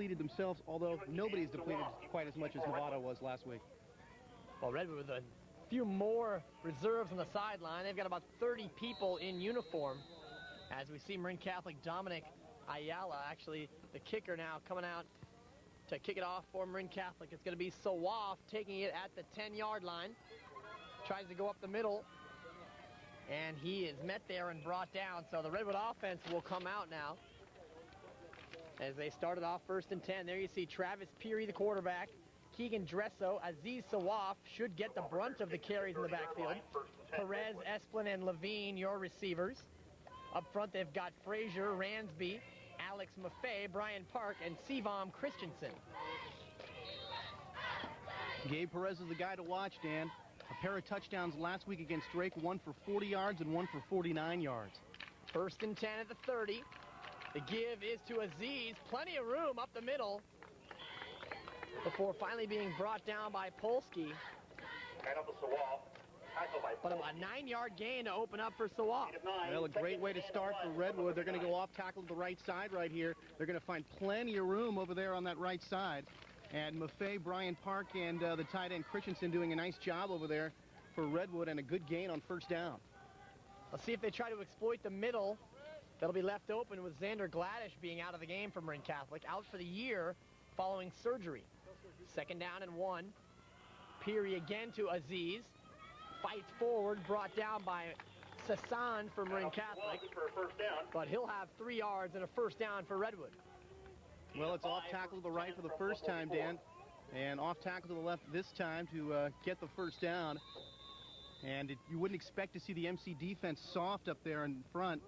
depleted themselves, although nobody's depleted quite as much as Novato was last week. Well, Redwood with a few more reserves on the sideline. They've got about 30 people in uniform. As we see Marin Catholic Dominic Ayala, actually the kicker now coming out to kick it off for Marin Catholic. It's going to be Sawaf taking it at the 10-yard line. Tries to go up the middle, and he is met there and brought down. So the Redwood offense will come out now as they started off 1st and 10. There you see Travis Peary, the quarterback. Keegan Dresso, Aziz Sawaf should get the brunt of the carries in the backfield. Perez, Esplin, and Levine, your receivers. Up front, they've got Frazier, Ransby, Alex Maffei, Brian Park, and Sivam Christensen. Gabe Perez is the guy to watch, Dan. A pair of touchdowns last week against Drake, one for 40 yards and one for 49 yards. 1st and 10 at the 30. The give is to Aziz. Plenty of room up the middle before finally being brought down by Polsky. But about a 9-yard gain to open up for Sawaf. Well, a great way to start for Redwood. They're going to go off tackle to the right side right here. They're going to find plenty of room over there on that right side. And Maffei, Brian Park, and the tight end Christensen doing a nice job over there for Redwood, and a good gain on 1st down. Let's see if they try to exploit the middle. That'll be left open with Xander Gladish being out of the game for Marin Catholic, out for the year following surgery. 2nd down and 1. Peary again to Aziz. Fights forward, brought down by Sasan for Marin Catholic. But he'll have 3 yards and a 1st down for Redwood. Well, it's off tackle to the right for the first time, Dan, and off tackle to the left this time to get the 1st down. And you wouldn't expect to see the MC defense soft up there in front.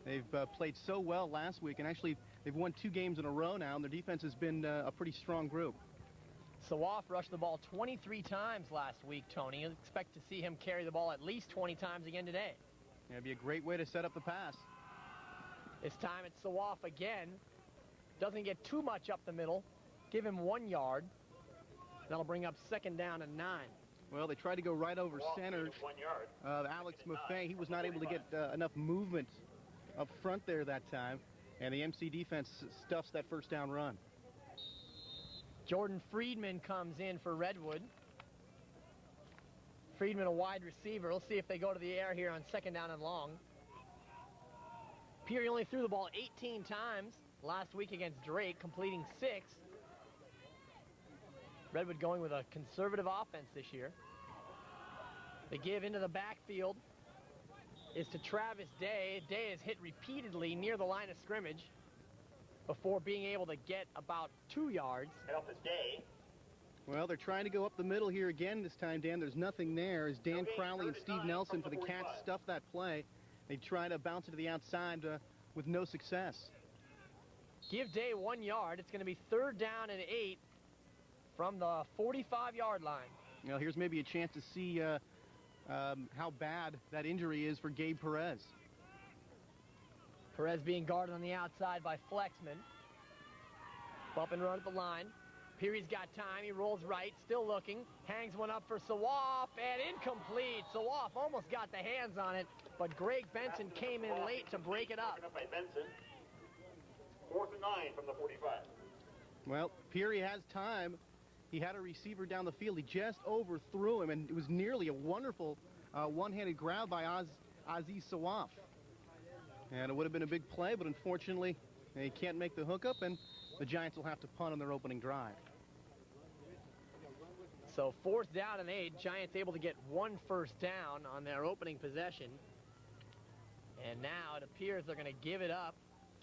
They've played so well last week, and actually they've won 2 games in a row now, and their defense has been a pretty strong group. Sawaf rushed the ball 23 times last week, Tony. You'll expect to see him carry the ball at least 20 times again today. Yeah, it'd be a great way to set up the pass. This time it's Sawaf again. Doesn't get too much up the middle. Give him 1 yard. That'll bring up 2nd down and 9. Well, they tried to go right over center. Alex Maffei, he was not able to get enough movement up front there that time, and the MC defense stuffs that 1st down run. Jordan Friedman comes in for Redwood. Friedman, a wide receiver. We'll see if they go to the air here on 2nd down and long. Peary only threw the ball 18 times last week against Drake, completing 6. Redwood going with a conservative offense this year. The give into the backfield is to Travis Day. Day is hit repeatedly near the line of scrimmage before being able to get about 2 yards. Well, they're trying to go up the middle here again this time, Dan. There's nothing there as Dan Crowley and Steve Nelson for the Cats stuff that play. They try to bounce it to the outside with no success. Give Day 1 yard. It's going to be 3rd down and 8 from the 45-yard line. Now, here's maybe a chance to see how bad that injury is for Gabe Perez. Perez being guarded on the outside by Flexman. Bump and run at the line. Peary's got time. He rolls right, still looking. Hangs one up for Sawaf, and incomplete. Sawaf almost got the hands on it, but Greg Benson came in late to break it up. 4th and 9 from the 45. Well, Peary has time. He had a receiver down the field. He just overthrew him, and it was nearly a wonderful one-handed grab by Aziz Sawaf. And it would have been a big play, but unfortunately, they can't make the hookup, and the Giants will have to punt on their opening drive. So 4th down and 8. Giants able to get 1 first down on their opening possession. And now it appears they're going to give it up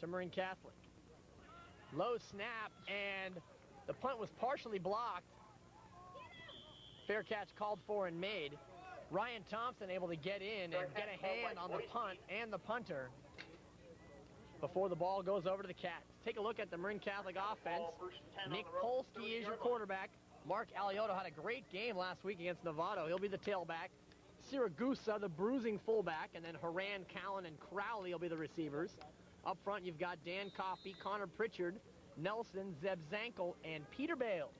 to Marin Catholic. Low snap, and the punt was partially blocked. Fair catch called for and made. Ryan Thompson able to get in and get a hand on the punt and the punter before the ball goes over to the Cats. Take a look at the Marin Catholic offense. Nick Polsky is your quarterback. Mark Alioto had a great game last week against Novato. He'll be the tailback. Siragusa, the bruising fullback, and then Haran, Callan, and Crowley will be the receivers. Up front, you've got Dan Coffey, Connor Pritchard, Nelson, Zeb Zankel, and Peter Bales.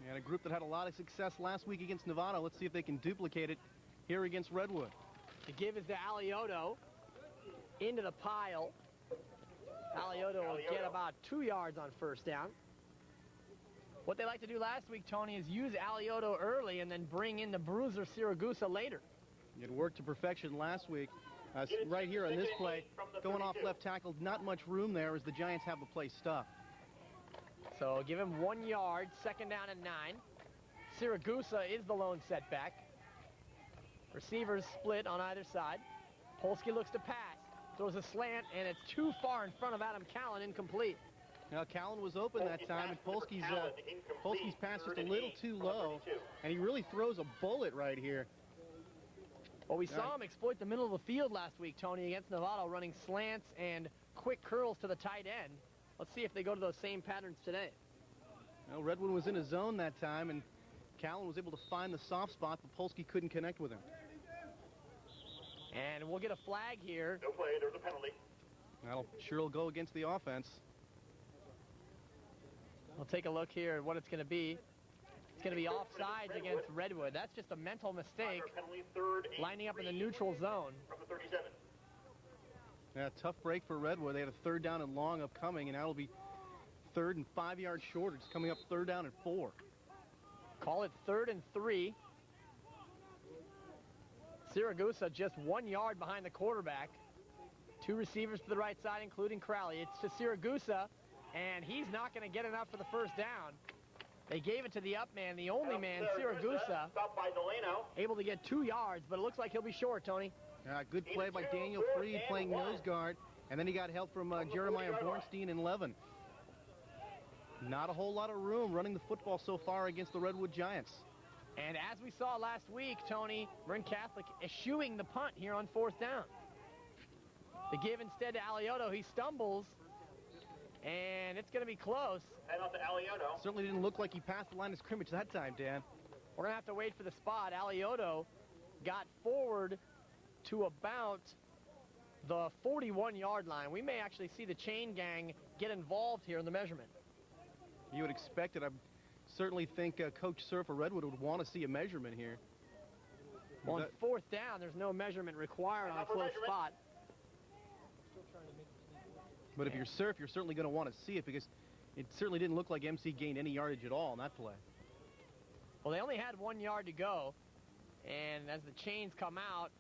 And a group that had a lot of success last week against Novato. Let's see if they can duplicate it here against Redwood. The give is to Alioto. Into the pile. Alioto will get about 2 yards on first down. What they like to do last week, Tony, is use Alioto early and then bring in the bruiser Siragusa later. It worked to perfection last week. Right here on this play, going off left tackle, not much room there as the Giants have the play stuffed. So give him 1 yard, second down and 9. Siragusa is the lone setback. Receivers split on either side. Polsky looks to pass, throws a slant, and it's too far in front of Adam Callan, incomplete. Now, Callan was open that time, and Polsky's pass just a little too low, and he really throws a bullet right here. Well, we saw him exploit the middle of the field last week, Tony, against Novato, running slants and quick curls to the tight end. Let's see if they go to those same patterns today. Well, Redwood was in a zone that time, and Callan was able to find the soft spot, but Polsky couldn't connect with him. And we'll get a flag here. No play, there's a penalty. That'll sure go against the offense. We'll take a look here at what it's going to be. It's going to be offsides against Redwood. That's just a mental mistake, lining up in the neutral zone. From the 37. Yeah, tough break for Redwood. They had a third down and long upcoming, and that'll be 3rd and 5 yards short. It's coming up 3rd down and 4. Call it 3rd and 3. Siragusa just 1 yard behind the quarterback. 2 receivers to the right side, including Crowley. It's to Siragusa, and he's not going to get enough for the first down. They gave it to the up man, the only man, Siragusa, able to get 2 yards, but it looks like he'll be short, Tony. Good play by Daniel Freed playing nose guard, and then he got help from Jeremiah Bornstein and Levin. Not a whole lot of room running the football so far against the Redwood Giants. And as we saw last week, Tony, Marin Catholic eschewing the punt here on 4th down. The give instead to Alioto. He stumbles, and it's going to be close. Head off to Alioto. Certainly didn't look like he passed the line of scrimmage that time, Dan. We're going to have to wait for the spot. Alioto got forward to about the 41-yard line. We may actually see the chain gang get involved here in the measurement. You would expect it. I certainly think Coach Surf of Redwood would want to see a measurement here. On 4th down, there's no measurement required on a close spot. But if you're Surf, you're certainly going to want to see it because it certainly didn't look like MC gained any yardage at all on that play. Well, they only had 1 yard to go, and as the chains come out,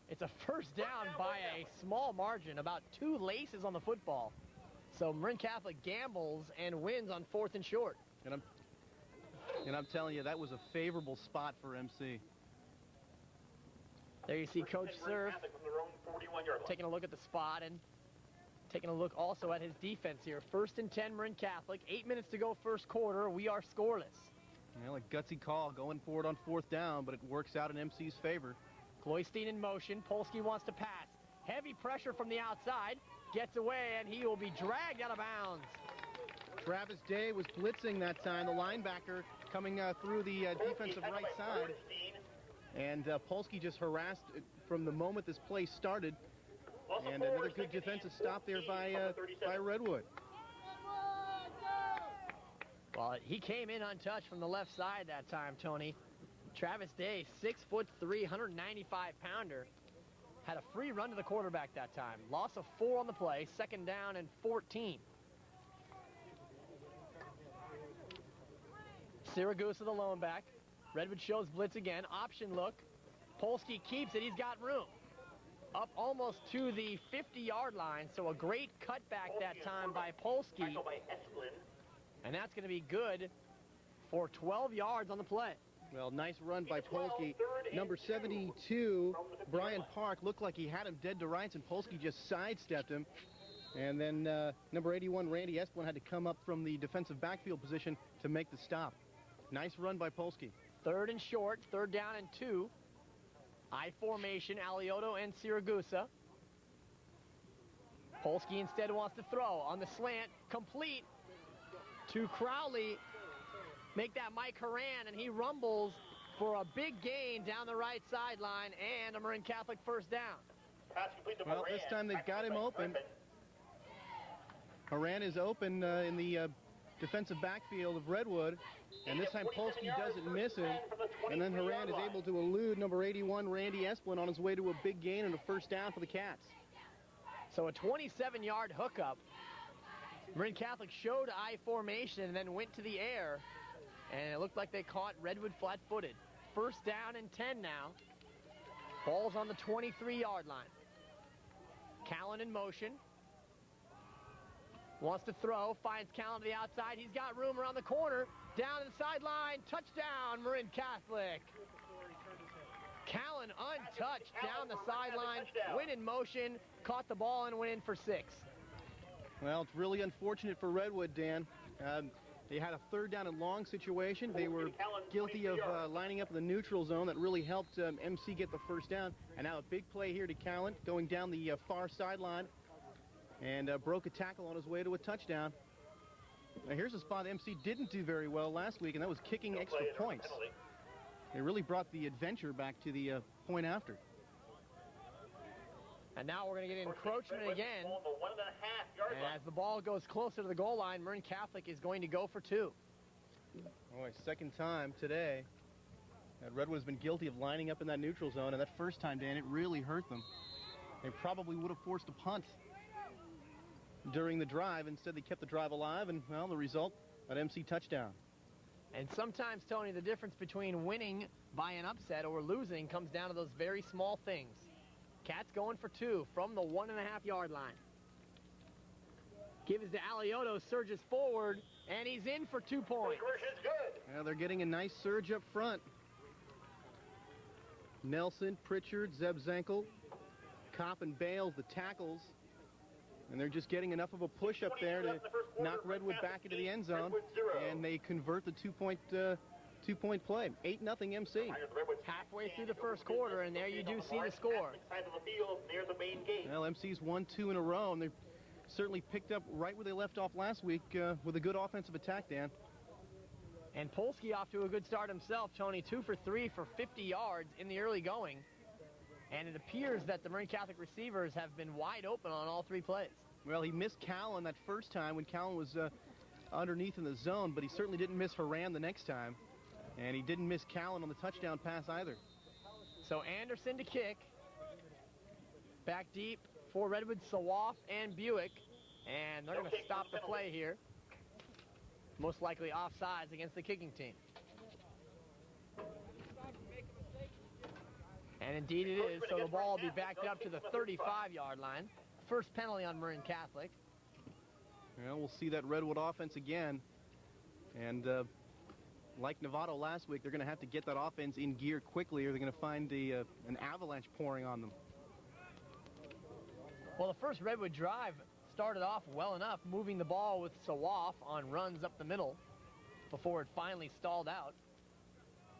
it's a first down by a small margin, about 2 laces on the football. So Marin Catholic gambles and wins on 4th and short. And I'm telling you, that was a favorable spot for MC. There you see Coach Surf taking a look at the spot and taking a look also at his defense here. 1st and 10, Marin Catholic. 8 minutes to go, first quarter. We are scoreless. Well, a gutsy call going for it on 4th down, but it works out in MC's favor. Kloistein in motion. Polsky wants to pass. Heavy pressure from the outside. Gets away, and he will be dragged out of bounds. Travis Day was blitzing that time, the linebacker coming through the defensive right side. And Polsky just harassed from the moment this play started. And another good defensive stop there by Redwood. Well, he came in untouched from the left side that time, Tony. Travis Day, 6'3", 195-pounder. Had a free run to the quarterback that time. Loss of 4 on the play, 2nd down and 14. Siragusa the lone back. Redwood shows blitz again. Option look. Polsky keeps it. He's got room. Up almost to the 50-yard line, so a great cutback that time by Polsky. And that's going to be good for 12 yards on the play. Well, nice run by Polsky. Number 72, Brian Park, looked like he had him dead to rights, and Polsky just sidestepped him. And then number 81, Randy Esplin, had to come up from the defensive backfield position to make the stop. Nice run by Polsky. 3rd and short, 3rd down and 2. I formation, Alioto and Siragusa. Polsky instead wants to throw on the slant, complete to Crowley. Make that Mike Horan, and he rumbles for a big gain down the right sideline and a Marin Catholic first down. Well, this time they've got him open. Horan is open in the defensive backfield of Redwood, and this time Polsky doesn't miss him, and then Horan is able to elude number 81, Randy Esplin, on his way to a big gain and a first down for the Cats. So a 27-yard hookup Marin Catholic showed I formation and then went to the air, and it looked like they caught Redwood flat-footed. First down and 10 now. Ball's on the 23-yard line. Callan in motion. Wants to throw, finds Callan to the outside. He's got room around the corner. Down to the sideline. Touchdown, Marin Catholic. Callan untouched down the sideline. Went in motion, caught the ball, and went in for 6. Well, it's really unfortunate for Redwood, Dan. They had a third down and long situation. They were guilty of lining up in the neutral zone. That really helped MC get the first down. And now a big play here to Callan, going down the far sideline, and broke a tackle on his way to a touchdown. Now here's a spot MC didn't do very well last week, and that was kicking extra points. They really brought the adventure back to the point after. And now we're going to get encroachment again. And as the ball goes closer to the goal line, Marin Catholic is going to go for 2. Boy, second time today that Redwood has been guilty of lining up in that neutral zone, and that first time, Dan, it really hurt them. They probably would have forced a punt during the drive. Instead, they kept the drive alive, and, well, the result, an MC touchdown. And sometimes, Tony, the difference between winning by an upset or losing comes down to those very small things. Cats going for 2 from the 1.5-yard line. Gives to Alioto, surges forward, and he's in for 2 points. Yeah, they're getting a nice surge up front. Nelson, Pritchard, Zeb Zenkel, Kopp and Bales, the tackles. And they're just getting enough of a push up there to knock Redwood back into the end zone. And they convert the two-point play. 8-0 MC. Halfway through the first quarter, and there you do see the score. Well, MC's won 2 in a row, and they've certainly picked up right where they left off last week with a good offensive attack, Dan. And Polsky off to a good start himself, Tony. 2 for 3 for 50 yards in the early going. And it appears that the Marin Catholic receivers have been wide open on all 3 plays. Well, he missed Callan that first time when Callan was underneath in the zone, but he certainly didn't miss Haran the next time. And he didn't miss Callan on the touchdown pass either. So Anderson to kick. Back deep for Redwood, Sawaf and Buick. And they're going to stop the play here. Most likely offsides against the kicking team. And indeed it is, so the ball will be backed up to the 35-yard line. First penalty on Marin Catholic. Well, we'll see that Redwood offense again. And like Novato last week, they're going to have to get that offense in gear quickly, or they're going to find an avalanche pouring on them. Well, the first Redwood drive started off well enough, moving the ball with Sawaf on runs up the middle before it finally stalled out.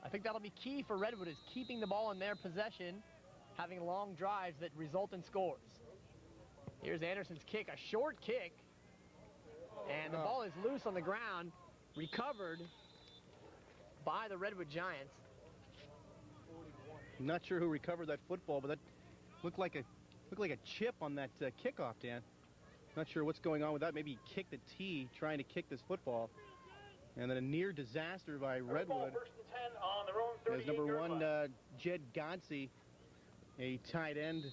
I think that'll be key for Redwood, is keeping the ball in their possession, having long drives that result in scores. Here's Anderson's kick, a short kick, and the ball is loose on the ground, recovered by the Redwood Giants. I'm not sure who recovered that football, but that looked like a chip on that kickoff, Dan. Not sure what's going on with that. Maybe he kicked the tee trying to kick this football. And then a near disaster by Redwood. As number 1, Jed Godsey, a tight end,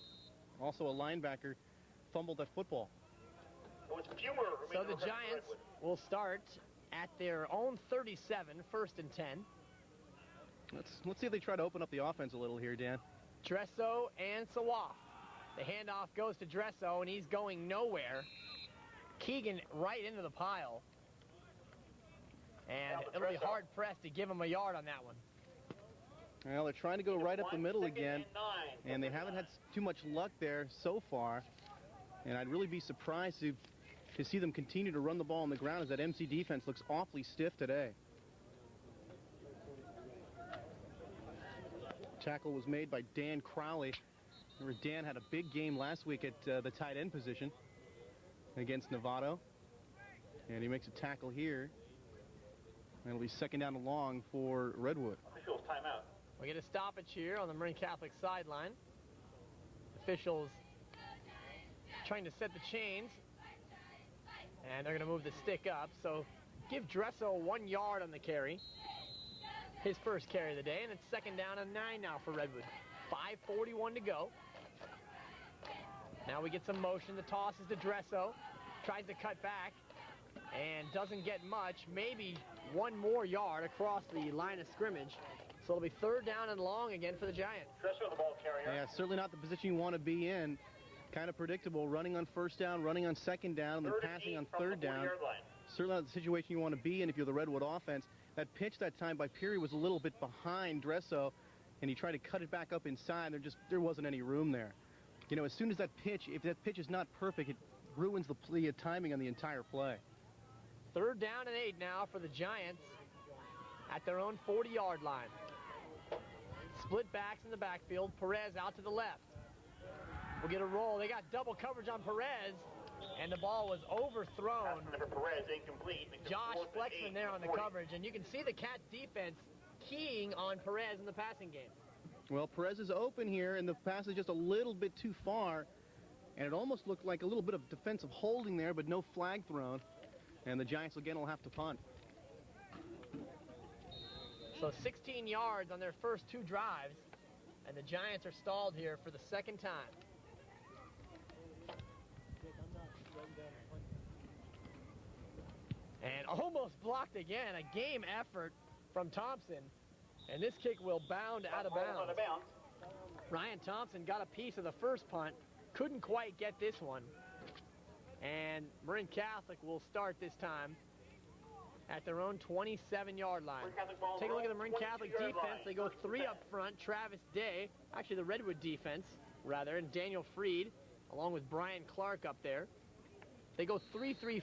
also a linebacker, fumbled that football. So the Giants will start at their own 37, 1st and 10. Let's see if they try to open up the offense a little here, Dan. Dresso and Sawaf. The handoff goes to Dresso, and he's going nowhere. Keegan right into the pile. And it'll be hard-pressed to give him a yard on that one. Well, they're trying to go right up the middle again, and they haven't had too much luck there so far. And I'd really be surprised to see them continue to run the ball on the ground, as that MC defense looks awfully stiff today. Tackle was made by Dan Crowley. Remember, Dan had a big game last week at the tight end position against Novato. And he makes a tackle here. And it'll be second down and long for Redwood. Officials timeout. We get a stoppage here on the Marin Catholic sideline. Officials trying to set the chains. And they're going to move the stick up. So give Dresso 1 yard on the carry. His first carry of the day. And it's second down and 9 now for Redwood. 5:41 to go. Now we get some motion. The toss is to Dresso. Tries to cut back. and doesn't get much, maybe one more yard across the line of scrimmage. So it'll be 3rd down and long again for the Giants. Dresser, the ball carrier. Yeah, certainly not the position you want to be in. Kind of predictable, running on 1st down, running on 2nd down, and then passing on 3rd down. Certainly not the situation you want to be in if you're the Redwood offense. That pitch that time by Peary was a little bit behind Dresso, and he tried to cut it back up inside. There wasn't any room there. You know, as soon as that pitch, if that pitch is not perfect, it ruins the timing on the entire play. 3rd down and 8 now for the Giants at their own 40-yard line. Split backs in the backfield. Perez out to the left. We'll get a roll. They got double coverage on Perez, and the ball was overthrown. Number Perez, incomplete. Josh Flexman there on the coverage, and you can see the Cats defense keying on Perez in the passing game. Well, Perez is open here, and the pass is just a little bit too far, and it almost looked like a little bit of defensive holding there, but no flag thrown, and the Giants again will have to punt. So 16 yards on their first 2 drives, and the Giants are stalled here for the 2nd time. And almost blocked again. A game effort from Thompson. And this kick will bound out of bounds. Ryan Thompson got a piece of the first punt. Couldn't quite get this one. And Marin Catholic will start this time at their own 27-yard line. Take a look at the Marin Catholic defense. They go 3 up front. Travis Day, actually the Redwood defense, rather, and Daniel Freed, along with Brian Clark up there. They go 3-3-5,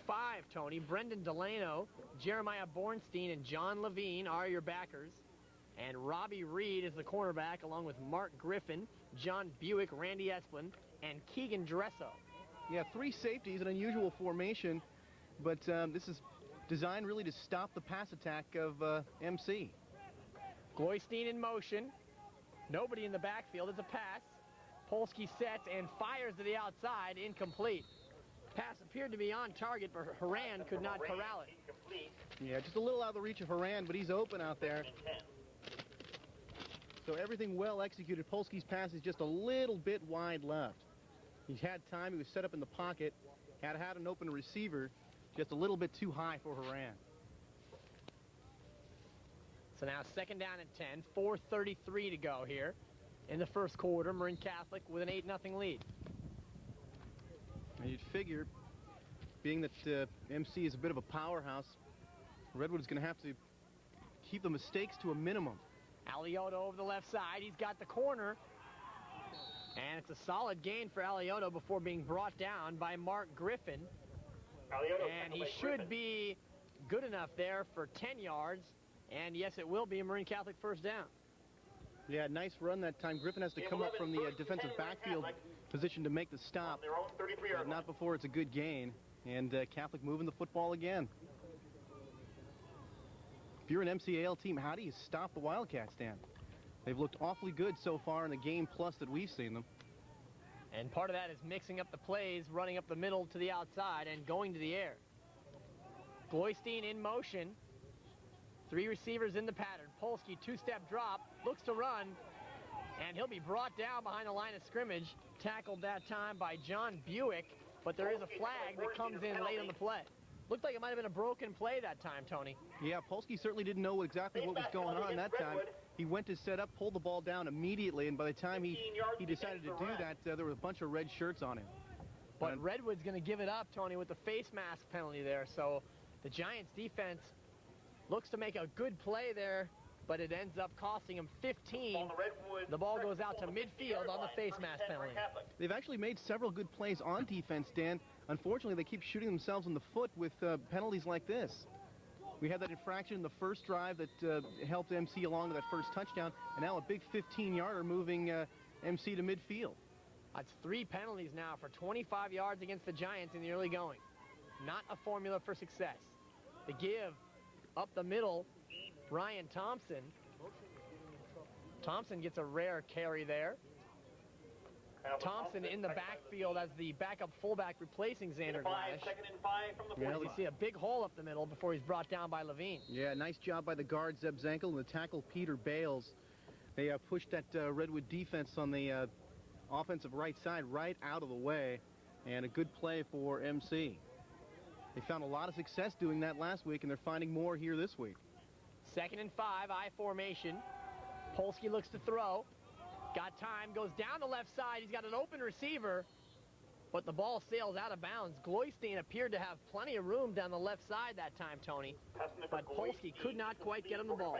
Tony. Brendan Delano, Jeremiah Bornstein, and John Levine are your backers. And Robbie Reed is the cornerback, along with Mark Griffin, John Buick, Randy Esplin, and Keegan Dresso. Yeah, 3 safeties, an unusual formation, but this is designed really to stop the pass attack of MC. Gloystein in motion. Nobody in the backfield. It's a pass. Polsky sets and fires to the outside. Incomplete. Pass appeared to be on target, but Haran could not corral it. Yeah, just a little out of the reach of Haran, but he's open out there. So everything well executed. Polsky's pass is just a little bit wide left. He's had time. He was set up in the pocket. Had an open receiver. Just a little bit too high for Haran. So now 2nd down and 10. 4:33 to go here in the first quarter. Marin Catholic with an 8-0 lead. And you'd figure, being that MC is a bit of a powerhouse, Redwood is going to have to keep the mistakes to a minimum. Alioto over the left side. He's got the corner. And it's a solid gain for Alioto before being brought down by Mark Griffin. And he should be good enough there for 10 yards. And yes, it will be a Marin Catholic 1st down. Yeah, nice run that time. Griffin has to come up from the defensive backfield position to make the stop. But not before it's a good gain. And Catholic moving the football again. If you're an MCAL team, how do you stop the Wildcats, Dan? They've looked awfully good so far in the game plus that we've seen them. And part of that is mixing up the plays, running up the middle to the outside and going to the air. Gloystein in motion. 3 receivers in the pattern. Polsky, 2-step drop, looks to run, and he'll be brought down behind the line of scrimmage. Tackled that time by John Buick, but there is a flag that comes in late on the play. Looked like it might have been a broken play that time, Tony. Yeah, Polsky certainly didn't know exactly what was going on that time. He went to set up, pulled the ball down immediately, and by the time he decided to do that, there were a bunch of red shirts on him. But Redwood's going to give it up, Tony, with the face mask penalty there. So the Giants' defense looks to make a good play there, but it ends up costing him 15. The ball goes out to midfield on the face mask penalty. They've actually made several good plays on defense, Dan. Unfortunately, they keep shooting themselves in the foot with penalties like this. We had that infraction in the first drive that helped MC along to that first touchdown, and now a big 15-yarder moving MC to midfield. That's 3 penalties now for 25 yards against the Giants in the early going. Not a formula for success. The give up the middle, Ryan Thompson. Thompson gets a rare carry there. Thompson in the backfield as the backup fullback replacing Xander Gladish. 2nd and 5 from the 45. You see a big hole up the middle before he's brought down by Levine. Yeah, nice job by the guard, Zeb Zankel, and the tackle, Peter Bales. They pushed that Redwood defense on the offensive right side right out of the way, and a good play for MC. They found a lot of success doing that last week, and they're finding more here this week. 2nd and 5, I formation. Polsky looks to throw. Got time, goes down the left side. He's got an open receiver, but the ball sails out of bounds. Gloystein appeared to have plenty of room down the left side that time, Tony, but Polsky could not quite get him the ball.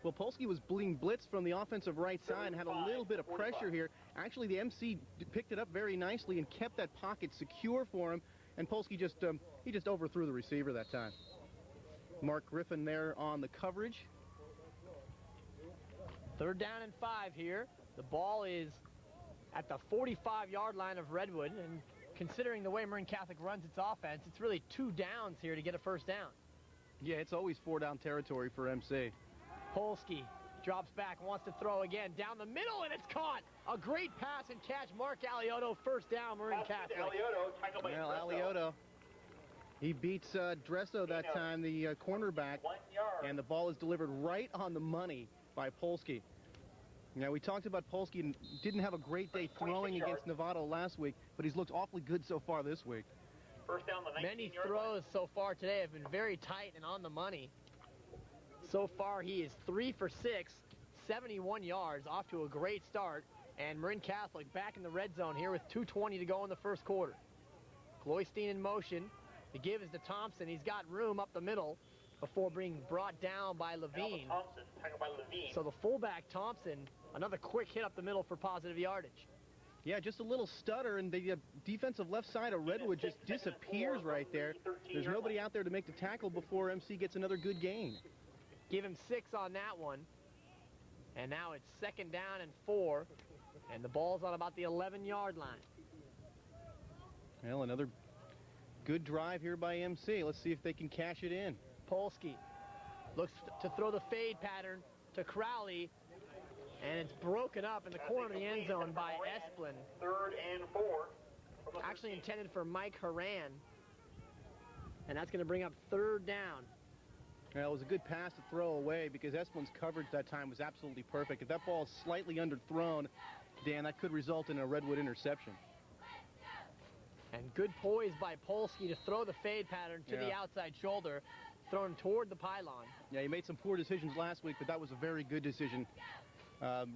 Well, Polsky was being blitzed from the offensive right side and had a little bit of pressure here. Actually, the MC picked it up very nicely and kept that pocket secure for him, and Polsky just overthrew the receiver that time. Mark Griffin there on the coverage. 3rd down and 5 here. The ball is at the 45-yard line of Redwood, and considering the way Marin Catholic runs its offense, it's really 2 downs here to get a first down. Yeah, it's always 4-down territory for MC. Polsky drops back, wants to throw again, down the middle, and it's caught. A great pass and catch. Mark Alioto, first down, Marin Catholic. Well, Alioto, he beats Dresso that time, the cornerback, and the ball is delivered right on the money by Polsky. Now, we talked about Polsky and didn't have a great day throwing against Novato last week, but he's looked awfully good so far this week. First down, the Many throws so far today have been very tight and on the money. So far, he is 3 for 6, 71 yards, off to a great start. And Marin Catholic back in the red zone here with 2:20 to go in the first quarter. Gloystein in motion. The give is to Thompson. He's got room up the middle before being brought down by Levine. So the fullback, Thompson, another quick hit up the middle for positive yardage. Yeah, just a little stutter, and the defensive left side of Redwood just disappears right there. There's nobody out there to make the tackle before MC gets another good gain. Give him 6 on that one. And now it's 2nd down and 4, and the ball's on about the 11-yard line. Well, another good drive here by MC. Let's see if they can cash it in. Polsky looks to throw the fade pattern to Crowley, and it's broken up in the corner of the end zone by Esplin. 3rd and 4. Actually intended for Mike Haran, and that's going to bring up 3rd down. Well, it was a good pass to throw away because Esplin's coverage that time was absolutely perfect. If that ball is slightly underthrown, Dan, that could result in a Redwood interception. And good poise by Polsky to throw the fade pattern to the outside shoulder, thrown toward the pylon. Yeah, he made some poor decisions last week, but that was a very good decision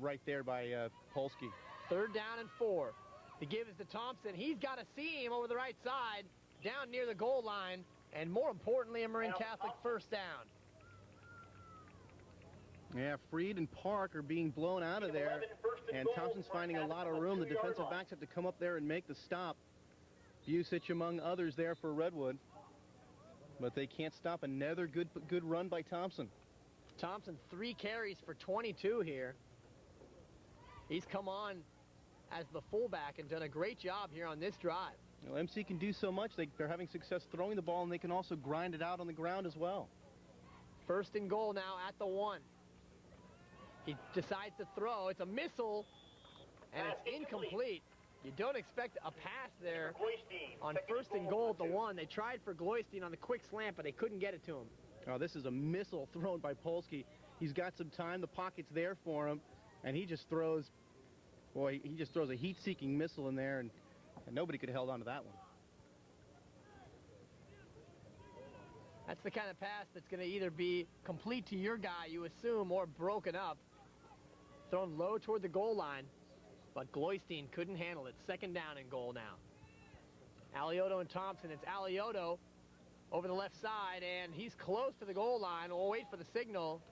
right there by Polsky. 3rd down and 4. The give is to Thompson. He's got a seam over the right side, down near the goal line, and more importantly, a Marin Catholic first down. Yeah, Freed and Park are being blown out of there, and Thompson's finding a lot of room. The defensive backs have to come up there and make the stop. Busich among others there for Redwood, but they can't stop another good run by Thompson. Thompson, 3 carries for 22 here. He's come on as the fullback and done a great job here on this drive. You know, MC can do so much. They're having success throwing the ball, and they can also grind it out on the ground as well. 1st and goal now at the 1. He decides to throw. It's a missile, and it's incomplete. You don't expect a pass there on 1st and goal at the 1. They tried for Gloystein on the quick slant, but they couldn't get it to him. Oh, this is a missile thrown by Polsky. He's got some time. The pocket's there for him, and he just throws, boy, he just throws a heat-seeking missile in there, and nobody could have held on to that one. That's the kind of pass that's going to either be complete to your guy, you assume, or broken up. Thrown low toward the goal line, but Gloystein couldn't handle it. 2nd down and goal now. Alioto and Thompson. It's Alioto over the left side, and he's close to the goal line. We'll wait for the signal.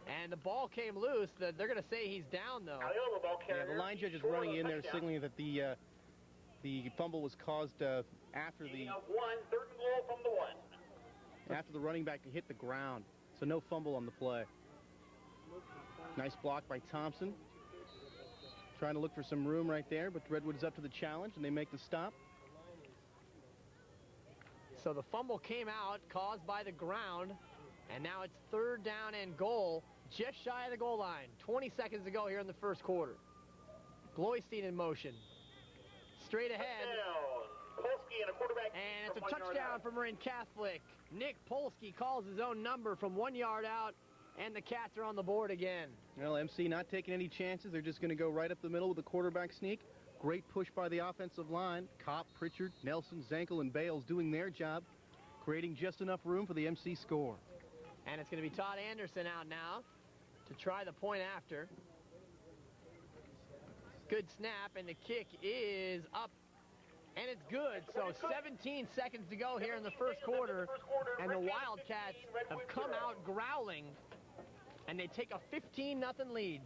And the ball came loose. They're going to say he's down, though. Yeah, the line judge is running in there signaling that the fumble was caused after the running back hit the ground. So no fumble on the play. Nice block by Thompson. Trying to look for some room right there, but Redwood is up to the challenge, and they make the stop. So the fumble came out, caused by the ground, and now it's 3rd down and goal, just shy of the goal line. 20 seconds to go here in the first quarter. Gloystein in motion. Straight ahead. And it's a touchdown for Marin Catholic. Nick Polsky calls his own number from 1 yard out, and the Cats are on the board again. Well, MC not taking any chances. They're just going to go right up the middle with a quarterback sneak. Great push by the offensive line. Kopp, Pritchard, Nelson, Zankel, and Bales doing their job. creating just enough room for the MC score. And it's going to be Todd Anderson out now to try the point after. Good snap, and the kick is up, and it's good. So 17 seconds to go here in the first quarter, and the Wildcats have come out growling, and they take a 15-0 lead.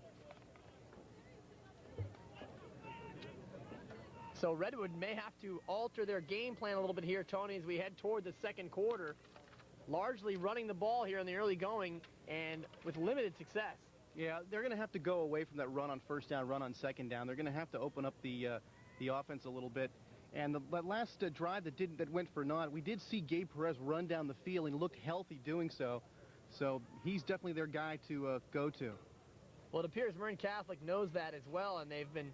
So Redwood may have to alter their game plan a little bit here, Tony, as we head toward the second quarter. Largely running the ball here in the early going and with limited success. Yeah, they're going to have to go away from that run on first down, run on second down. They're going to have to open up the offense a little bit. And that last drive that went for naught, we did see Gabe Perez run down the field and looked healthy doing so. So he's definitely their guy to go to. Well, it appears Marin Catholic knows that as well, and they've been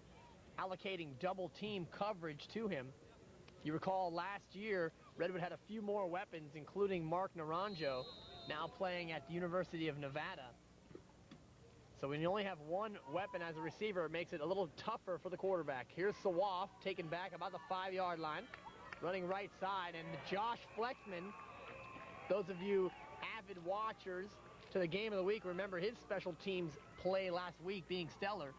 allocating double team coverage to him. If you recall, last year, Redwood had a few more weapons, including Mark Naranjo, now playing at the University of Nevada. So when you only have one weapon as a receiver, it makes it a little tougher for the quarterback. Here's Sawaf, taken back about the 5-yard line, running right side, and Josh Flexman, those of you avid watchers to the game of the week, remember his special teams play last week being stellar.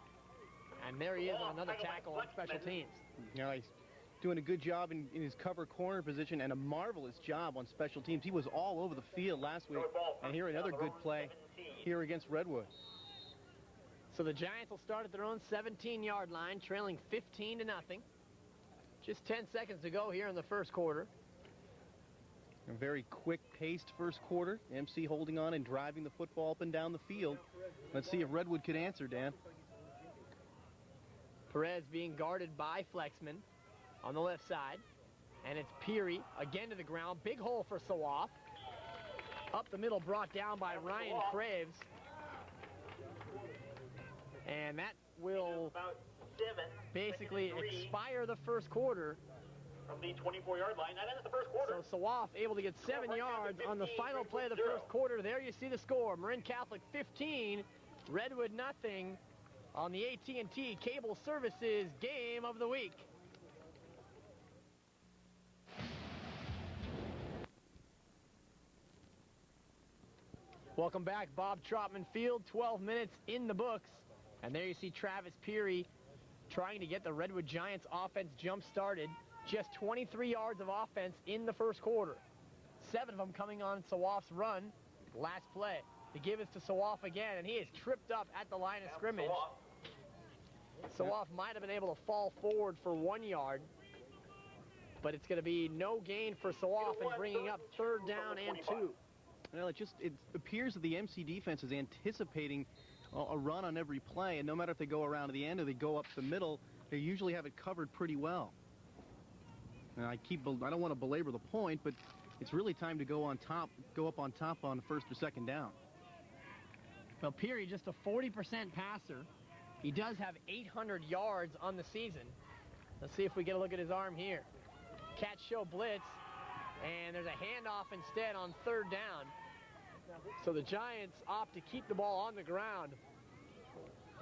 And there he is on another tackle on special teams. Yeah, he's doing a good job in his cover corner position and a marvelous job on special teams. He was all over the field last week, and here another good play here against Redwood. So the Giants will start at their own 17-yard line, trailing 15-0. Just 10 seconds to go here in the first quarter. A very quick-paced first quarter. MC holding on and driving the football up and down the field. Let's see if Redwood could answer, Dan. Perez being guarded by Flexman on the left side. And it's Peary again to the ground. Big hole for Sawaf. Up the middle, brought down by Ryan Craves. And that will basically expire the first quarter. From the 24-yard line, that ends the first quarter. So Sawaf able to get 7 yards on the final play of the first quarter. There you see the score. Marin Catholic 15, Redwood nothing on the AT&T Cable Services Game of the Week. Welcome back, Bob Trotman Field. 12 minutes in the books. And there you see Travis Peary trying to get the Redwood Giants offense jump-started. Just 23 yards of offense in the first quarter. 7 of them coming on Sawaf's run. Last play. The give is to Sawaf again, and he is tripped up at the line of scrimmage. Sawaf might have been able to fall forward for 1 yard, but it's going to be no gain for Sawaf and bringing up 3rd down and 2. Well, it appears that the MC defense is anticipating a run on every play, and no matter if they go around to the end or they go up the middle, they usually have it covered pretty well. And I don't want to belabor the point, but it's really time to go up on top on first or second down. Well, Peary, just a 40% passer. He does have 800 yards on the season. Let's see if we get a look at his arm here. Catch show blitz, and there's a handoff instead on 3rd down. So the Giants opt to keep the ball on the ground.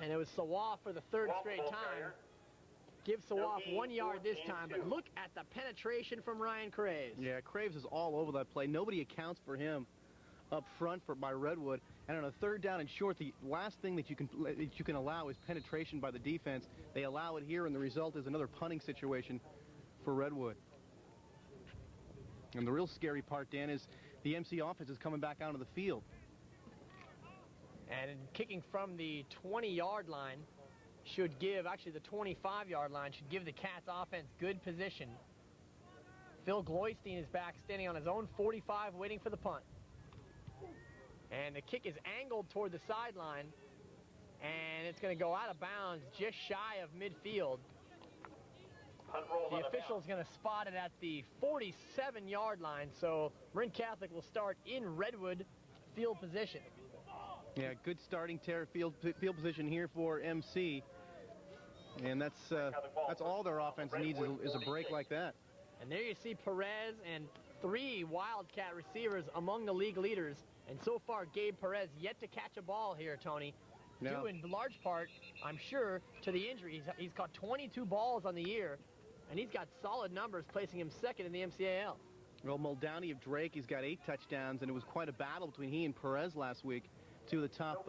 And it was Sawaf for the 3rd straight time. Give Sawaf 1 yard this time, but look at the penetration from Ryan Craves. Yeah, Craves is all over that play. Nobody accounts for him up front by Redwood. And on a 3rd down and short, the last thing that you can allow is penetration by the defense. They allow it here, and the result is another punting situation for Redwood. And the real scary part, Dan, is the MC offense is coming back out of the field. And kicking from the 20-yard line should give, actually the 25-yard line, should give the Cats offense good position. Phil Gloystein is back, standing on his own 45, waiting for the punt. And the kick is angled toward the sideline, and it's going to go out of bounds just shy of midfield. The official is going to spot it at the 47-yard line, so Marin Catholic will start in Redwood field position. Yeah, good starting field position here for MC, and that's all their offense needs is a break like that. And there you see Perez and 3 Wildcat receivers among the league leaders, and so far Gabe Perez yet to catch a ball here, Tony. No. Due in large part, I'm sure, to the injury. He's caught 22 balls on the year, and he's got solid numbers, placing him 2nd in the MCAL. Well, Muldowney of Drake, he's got 8 touchdowns, and it was quite a battle between he and Perez last week. Two of the top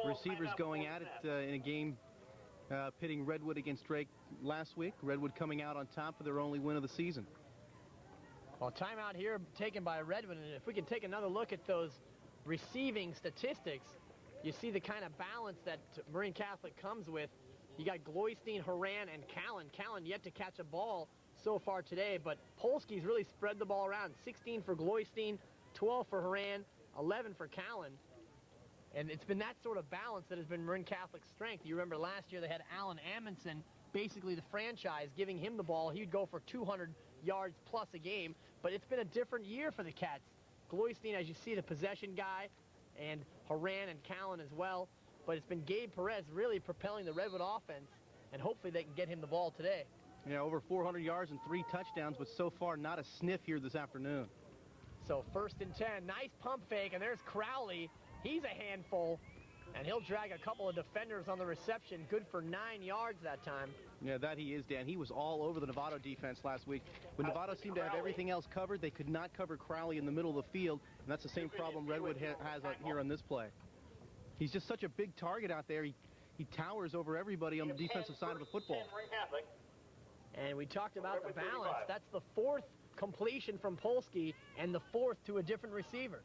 receivers going at it in a game pitting Redwood against Drake last week. Redwood coming out on top for their only win of the season. Well, timeout here taken by Redwood, and if we can take another look at those receiving statistics, you see the kind of balance that Marin Catholic comes with. You got Gloystein, Horan, and Callan. Callan yet to catch a ball so far today, but Polsky's really spread the ball around. 16 for Gloystein, 12 for Horan, 11 for Callan. And it's been that sort of balance that has been Marin Catholic's strength. You remember last year they had Alan Amundsen, basically the franchise, giving him the ball. He would go for 200 yards plus a game, but it's been a different year for the Cats. Gloystein, as you see, the possession guy, and Horan and Callan as well. But it's been Gabe Perez really propelling the Redwood offense, and hopefully they can get him the ball today. Yeah, over 400 yards and 3 touchdowns, but so far not a sniff here this afternoon. So 1st and 10, nice pump fake, and there's Crowley. He's a handful, and he'll drag a couple of defenders on the reception. Good for 9 yards that time. Yeah, that he is, Dan. He was all over the Novato defense last week. When Novato seemed to have everything else covered, they could not cover Crowley in the middle of the field, and that's the same problem Redwood has out here on this play. He's just such a big target out there. He towers over everybody on the defensive side of the football. And we talked about the balance. That's the 4th completion from Polsky and the 4th to a different receiver.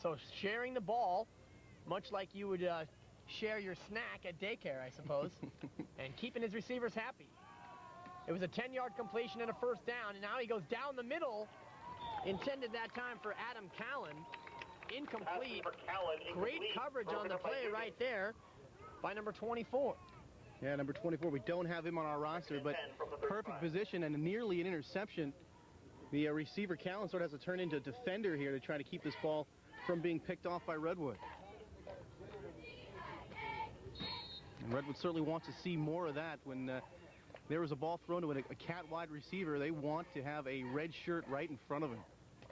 So sharing the ball, much like you would share your snack at daycare, I suppose, and keeping his receivers happy. It was a 10-yard completion and a 1st down, and now he goes down the middle, intended that time for Adam Callan. Incomplete. Great coverage on the play right there by number 24. Yeah, number 24. We don't have him on our roster, but perfect position and nearly an interception. The receiver, Callan, sort of has to turn into a defender here to try to keep this ball from being picked off by Redwood. And Redwood certainly wants to see more of that. When there was a ball thrown to a cat wide receiver, they want to have a red shirt right in front of him.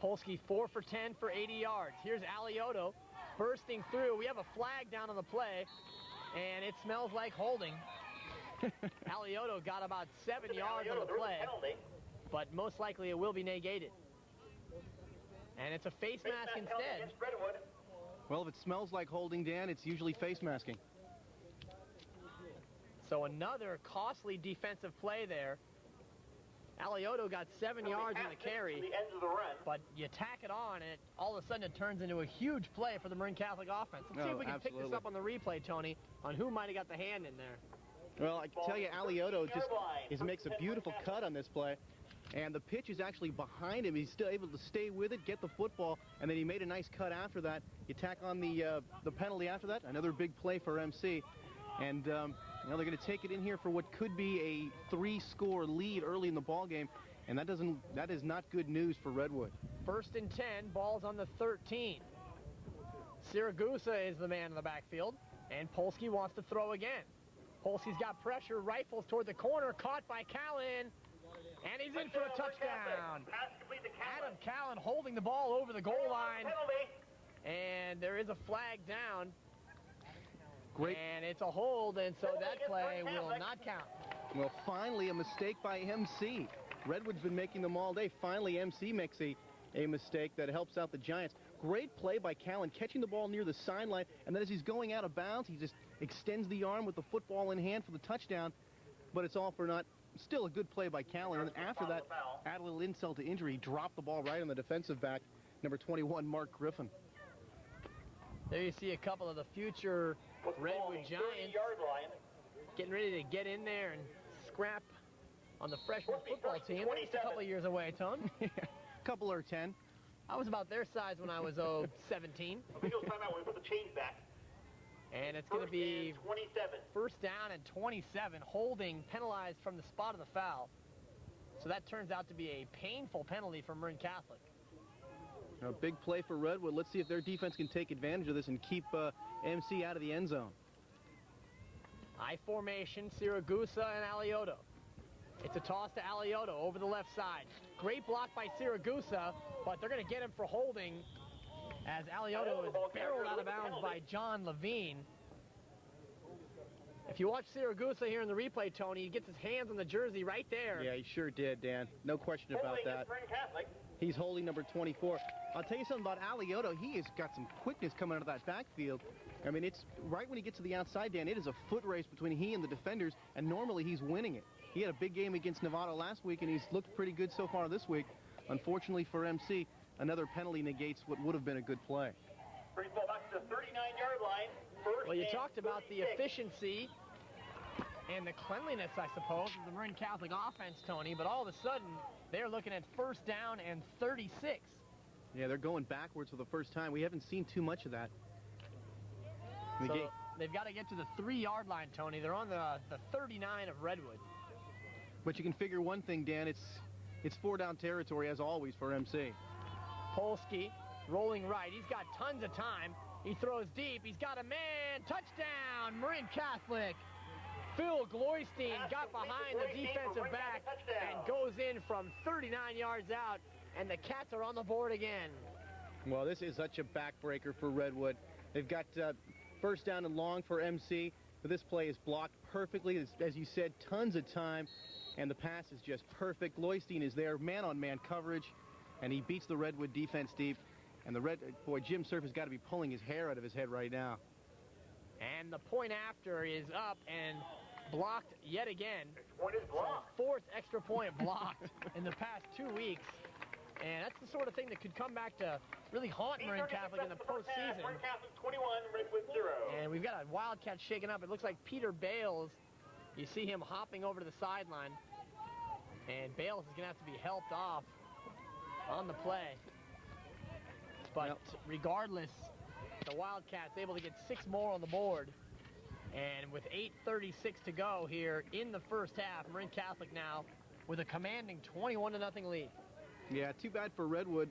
Polsky 4 for 10 for 80 yards. Here's Alioto bursting through. We have a flag down on the play, and it smells like holding. Alioto got about 7 yards on the play, but most likely it will be negated. And it's a face mask instead. Well, if it smells like holding, Dan, it's usually face masking. So another costly defensive play there. Alioto got 7 yards in the carry, but you tack it on, and all of a sudden it turns into a huge play for the Marin Catholic offense. Let's see if we can pick this up on the replay, Tony, on who might have got the hand in there. Well, I can tell you, Alioto just makes a beautiful cut on this play, and the pitch is actually behind him. He's still able to stay with it, get the football, and then he made a nice cut after that. You tack on the penalty after that, another big play for MC, and now they're going to take it in here for what could be a 3-score lead early in the ball game, and that is not good news for Redwood. 1st and 10, balls on the 13. Siragusa is the man in the backfield, and Polsky wants to throw again. Polsky's got pressure, rifles toward the corner, caught by Callan, and he's in for a touchdown. Adam Callan holding the ball over the goal line, and there is a flag down. Great. And it's a hold, and so that play will not count. Well, finally a mistake by MC. Redwood's been making them all day. Finally, MC makes a mistake that helps out the Giants. Great play by Callan, catching the ball near the sideline, and then as he's going out of bounds, he just extends the arm with the football in hand for the touchdown, but it's all for naught. Still a good play by Callan, and after that, add a little insult to injury, dropped the ball right on the defensive back, number 21, Mark Griffin. There you see a couple of the future Redwood Giants getting ready to get in there and scrap on the freshman football team. They're just a couple of years away, Tom. Couple or 10. I was about their size when I was 17. And it's going to be 1st down and 27, holding penalized from the spot of the foul. So that turns out to be a painful penalty for Marin Catholic. A big play for Redwood. Let's see if their defense can take advantage of this and keep MC out of the end zone. I formation, Siragusa and Alioto. It's a toss to Alioto over the left side. Great block by Siragusa, but they're going to get him for holding as Alioto is barreled out of bounds by John Levine. If you watch Siragusa here in the replay, Tony, he gets his hands on the jersey right there. Yeah, he sure did, Dan. No question about that. He's holding number 24. I'll tell you something about Alioto. He has got some quickness coming out of that backfield. I mean, it's right when he gets to the outside, Dan, it is a foot race between he and the defenders, and normally he's winning it. He had a big game against Novato last week, and he's looked pretty good so far this week. Unfortunately for MC, another penalty negates what would have been a good play. Brings the ball back to the 39-yard line. First Well, you and talked about the 6. efficiency and the cleanliness, I suppose, of the Marin Catholic offense, Tony, but all of a sudden, they're looking at first down and 36. Yeah, they're going backwards for the first time. We haven't seen too much of that. So they've got to get to the 3-yard line, Tony. They're on the 39 of Redwood. But you can figure one thing, Dan, it's 4-down territory, as always, for MC. Polsky rolling right. He's got tons of time. He throws deep. He's got a man. Touchdown, Marin Catholic. Phil Gloystein got behind the defensive back and goes in from 39 yards out, and the Cats are on the board again. Well, this is such a backbreaker for Redwood. They've got first down and long for MC, but this play is blocked perfectly. As you said, tons of time, and the pass is just perfect. Gloystein is there, man-on-man coverage, and he beats the Redwood defense deep. And Jim Surf has got to be pulling his hair out of his head right now. And the point after is up and blocked yet again. Point is blocked. Fourth extra point blocked in the past 2 weeks. And that's the sort of thing that could come back to really haunt Marin Catholic in the postseason. Marin Catholic 21, Redwood 0. And we've got a Wildcat shaken up. It looks like Peter Bales. You see him hopping over to the sideline. And Bales is going to have to be helped off on the play. But regardless, the Wildcats able to get 6 more on the board. And with 8:36 to go here in the first half, Marin Catholic now with a commanding 21-0 lead. Yeah, too bad for Redwood.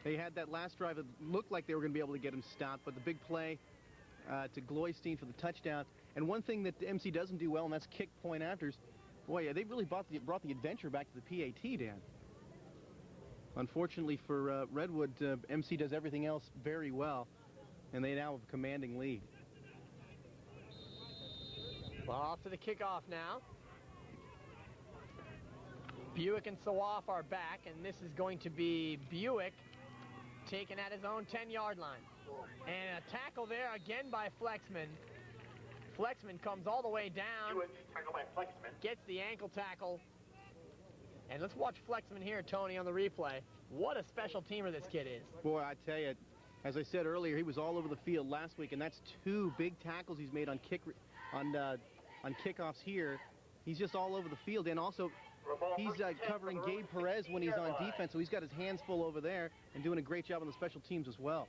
They had that last drive. It looked like they were going to be able to get him stopped, but the big play to Gloystein for the touchdown. And one thing that the MC doesn't do well, and that's kick point afters. Boy, yeah, they really brought the adventure back to the PAT, Dan. Unfortunately for Redwood, MC does everything else very well, and they now have a commanding lead. Well, off to the kickoff now. Buick and Sawaf are back, and this is going to be Buick taken at his own 10-yard line. And a tackle there again by Flexman. Flexman comes all the way down, Tackle by Flexman. gets the ankle tackle. And let's watch Flexman here, Tony, on the replay. What a special teamer this kid is. Boy, I tell you, as I said earlier, he was all over the field last week, and that's 2 big tackles he's made on kickoffs here. He's just all over the field, and also he's covering Gabe Perez when he's on defense, so he's got his hands full over there and doing a great job on the special teams as well.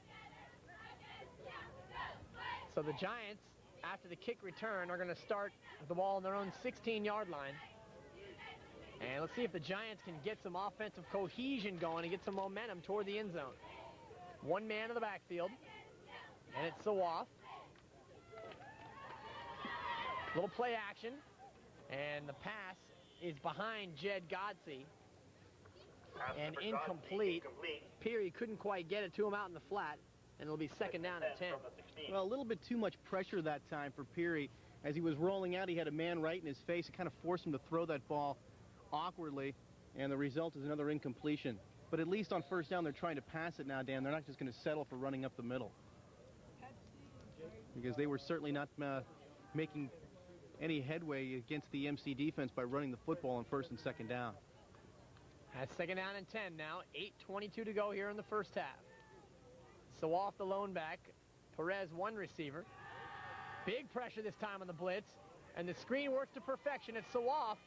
So the Giants, after the kick return, are going to start with the ball on their own 16-yard line. And let's see if the Giants can get some offensive cohesion going and get some momentum toward the end zone. 1 man in the backfield, and it's Sawaf. Little play action, and the pass is behind Jed Godsey. And incomplete. Peary couldn't quite get it to him out in the flat, and it'll be second down and 10. Well, a little bit too much pressure that time for Peary. As he was rolling out, he had a man right in his face. It kind of forced him to throw that ball awkwardly, and the result is another incompletion. But at least on first down, they're trying to pass it now, Dan. They're not just going to settle for running up the middle, because they were certainly not making any headway against the MC defense by running the football on first and second down. That's second down and 10 now. 8:22 to go here in the first half. So off the lone back, Perez 1 receiver. Big pressure this time on the blitz, and the screen works to perfection. It's Sawaf.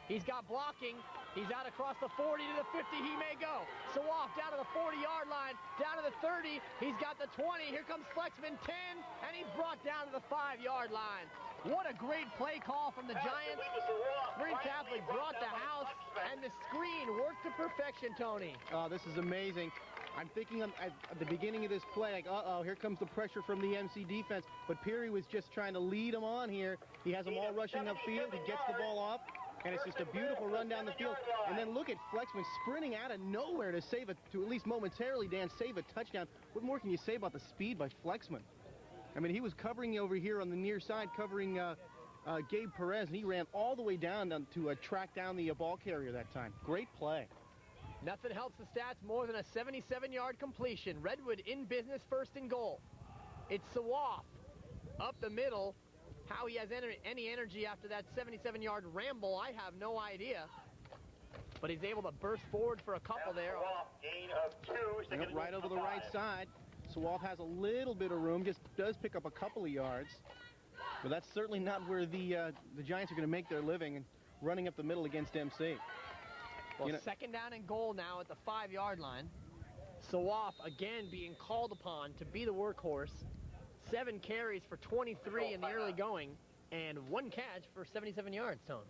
He's got blocking. He's out across the 40 to the 50. He may go. Sawaf down to the 40-yard line, down to the 30. He's got the 20. Here comes Flexman, 10, and he's brought down to the 5-yard line. What a great play call from the Giants. Marin Catholic brought the house, and the screen worked to perfection, Tony. Oh, this is amazing. I'm thinking at the beginning of this play, like, uh-oh, here comes the pressure from the MC defense. But Peary was just trying to lead them on here. He has them all rushing upfield. He gets the ball off, and it's just a beautiful run down the field. And then look at Flexman sprinting out of nowhere to save it, to at least momentarily, Dan, save a touchdown. What more can you say about the speed by Flexman? I mean, he was covering over here on the near side, covering Gabe Perez, and he ran all the way down to track down the ball carrier that time. Great play. Nothing helps the stats more than a 77-yard completion. Redwood in business, first and goal. It's Sawaf up the middle. How he has any energy after that 77-yard ramble, I have no idea. But he's able to burst forward for a couple there. Gain of 2. Yep, right over the right side. Sawaf has a little bit of room, just does pick up a couple of yards. But that's certainly not where the Giants are going to make their living, running up the middle against MC. Well, second down and goal now at the 5-yard line. Sawaf again being called upon to be the workhorse. 7 carries for 23 in the early going, and 1 catch for 77 yards, Tone.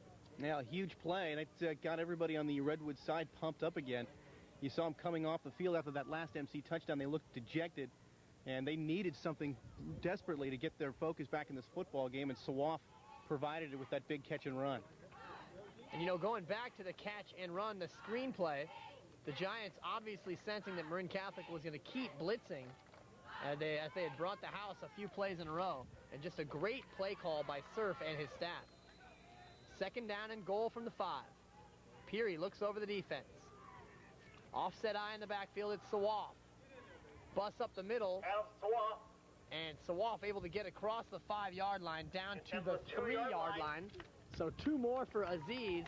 Yeah, a huge play, and it got everybody on the Redwood side pumped up again. You saw them coming off the field after that last MC touchdown. They looked dejected, and they needed something desperately to get their focus back in this football game, and Sawaf provided it with that big catch and run. And, you know, going back to the catch and run, the screenplay, the Giants obviously sensing that Marin Catholic was going to keep blitzing as they had brought the house a few plays in a row. And just a great play call by Surf and his staff. Second down and goal from the 5. Peary looks over the defense. Offset eye in the backfield, it's Sawaf. Bus up the middle. And Sawaf able to get across the 5-yard line down to the 3-yard line. So 2 more for Aziz.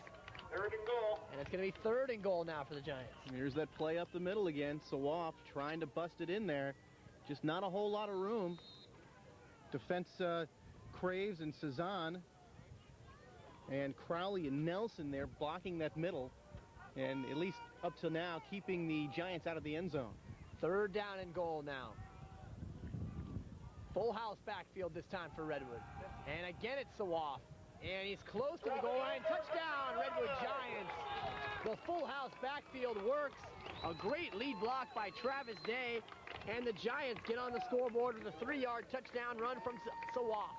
Third and goal. And it's going to be third and goal now for the Giants. And here's that play up the middle again. Sawaf trying to bust it in there. Just not a whole lot of room. Defense Craves and Cezanne and Crowley and Nelson there blocking that middle. And at least up till now, keeping the Giants out of the end zone. Third down and goal now. Full house backfield this time for Redwood. And again, it's Sawaf. And he's close to the goal line. Touchdown, Redwood Giants. The full house backfield works. A great lead block by Travis Day. And the Giants get on the scoreboard with a 3-yard touchdown run from Sawaf.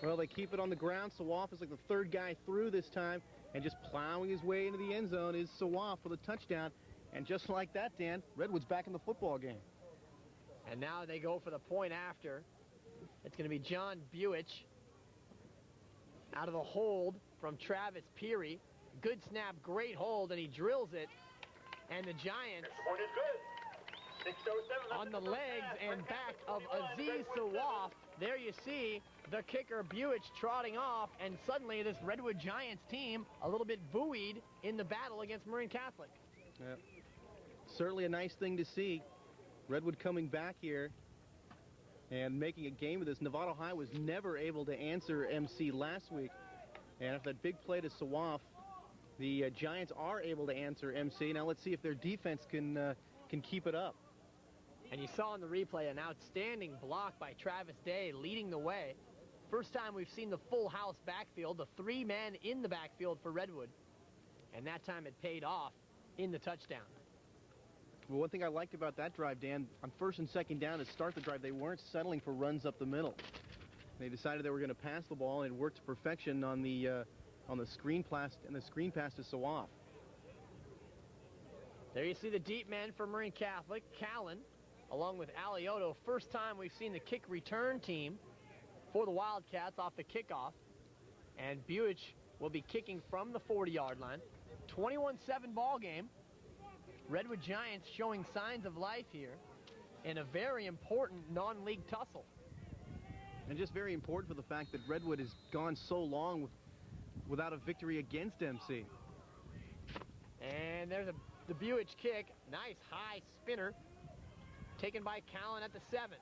Well, they keep it on the ground. Sawaf is like the third guy through this time. And just plowing his way into the end zone is Sawaf for the touchdown. And just like that, Dan, Redwood's back in the football game. And now they go for the point after. It's going to be John Buich out of the hold from Travis Peary. Good snap, great hold, and he drills it. And the Giants Point is good. 6:07. on the legs and back of Aziz Sawaf. There you see the kicker Buich trotting off, and suddenly this Redwood Giants team a little bit buoyed in the battle against Marin Catholic. Yep. Certainly a nice thing to see. Redwood coming back here and making a game of this. Nevada High was never able to answer MC last week. And after that big play to Sawaf, the Giants are able to answer MC. Now let's see if their defense can keep it up. And you saw in the replay an outstanding block by Travis Day leading the way. First time we've seen the full house backfield, the 3 men in the backfield for Redwood. And that time it paid off in the touchdown. Well, one thing I liked about that drive, Dan, on first and second down to start the drive, they weren't settling for runs up the middle. They decided they were going to pass the ball, and it worked to perfection on the screen pass to Sawaf. There you see the deep man for Marin Catholic, Callan, along with Alioto. First time we've seen the kick return team for the Wildcats off the kickoff. And Buich will be kicking from the 40-yard line. 21-7 ball game. Redwood Giants showing signs of life here in a very important non-league tussle. And just very important for the fact that Redwood has gone so long without a victory against MC. And there's the Buich kick. Nice high spinner. Taken by Callan at the 7.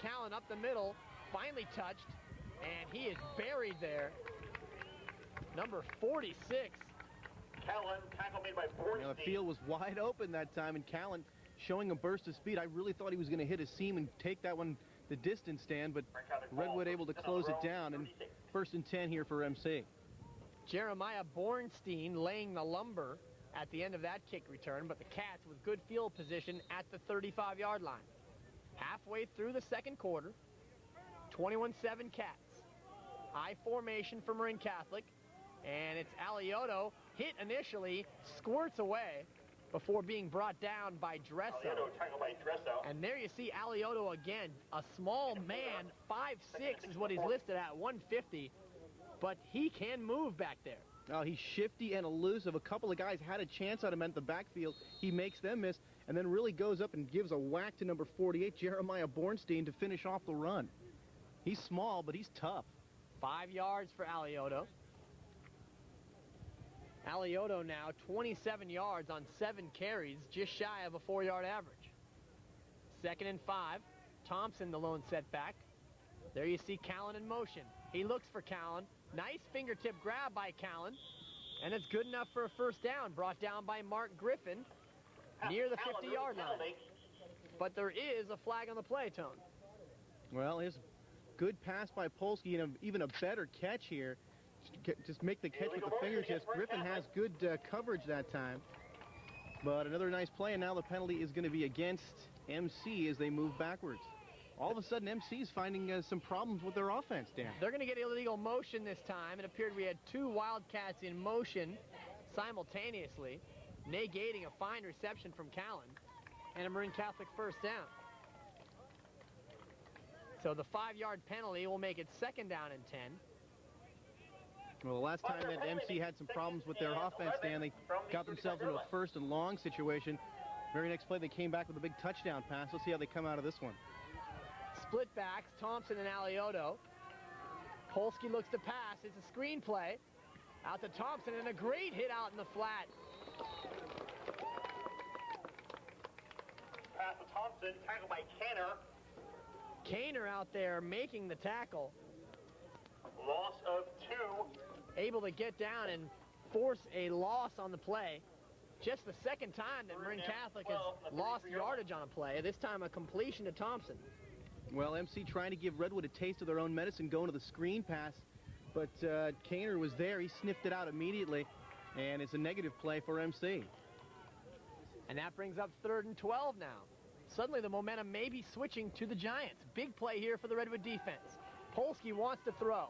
Callan up the middle. Finally touched. And he is buried there. Number 46. Callan, tackle made by Bornstein. The field was wide open that time, and Callan showing a burst of speed. I really thought he was going to hit a seam and take that one the distance, Dan, but Redwood able to close it down, and first and 10 here for MC. Jeremiah Bornstein laying the lumber at the end of that kick return, but the Cats with good field position at the 35-yard line. Halfway through the second quarter, 21-7 Cats. I formation for Marin Catholic, and it's Alioto, hit initially, squirts away before being brought down by Dresso. Alioto tackled by Dresso. And there you see Alioto again, a small man, 5'6" is what he's listed at, 150, but he can move back there. Oh, he's shifty and elusive. A couple of guys had a chance on him at the backfield. He makes them miss and then really goes up and gives a whack to number 48, Jeremiah Bornstein, to finish off the run. He's small, but he's tough. 5 yards for Alioto. Alioto now 27 yards on 7 carries, just shy of a 4-yard average. 2nd and 5. Thompson, the lone setback. There you see Callan in motion. He looks for Callan. Nice fingertip grab by Callan. And it's good enough for a first down, brought down by Mark Griffin near the 50-yard line. But there is a flag on the play, Tone. Well, here's a good pass by Polsky and even a better catch here. Just make the catch with the fingertips. Griffin has good coverage that time. But another nice play, and now the penalty is going to be against MC as they move backwards. All of a sudden, MC is finding some problems with their offense, Dan. They're going to get illegal motion this time. It appeared we had 2 Wildcats in motion simultaneously, negating a fine reception from Callan and a Marin Catholic first down. So the 5-yard penalty will make it 2nd down and 10. Well, the last time that MC had some problems with their offense, Dan, they got themselves into a 1st and long situation. Very next play, they came back with a big touchdown pass. Let's see how they come out of this one. Split backs, Thompson and Alioto. Polsky looks to pass. It's a screen play. Out to Thompson, and a great hit out in the flat. Pass to Thompson, tackled by Kanner. Kaner out there making the tackle. Loss of 2. Able to get down and force a loss on the play. Just the 2nd time that Marin Catholic has lost yardage on a play. This time a completion to Thompson. Well, MC trying to give Redwood a taste of their own medicine, going to the screen pass. But Kaner was there. He sniffed it out immediately. And it's a negative play for MC. And that brings up 3rd and 12 now. Suddenly the momentum may be switching to the Giants. Big play here for the Redwood defense. Polsky wants to throw.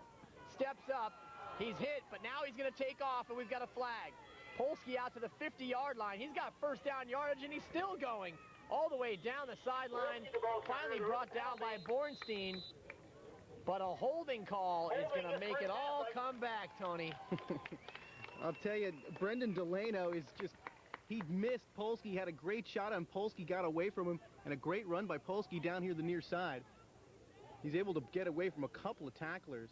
Steps up. He's hit, but now he's going to take off, and we've got a flag. Polsky out to the 50-yard line. He's got first down yardage, and he's still going all the way down the sideline. Finally brought down by Bornstein. But a holding call is going to make it all come back, Tony. I'll tell you, Brendan Delano is just, he missed Polsky. He had a great shot on Polsky, got away from him, and a great run by Polsky down here the near side. He's able to get away from a couple of tacklers.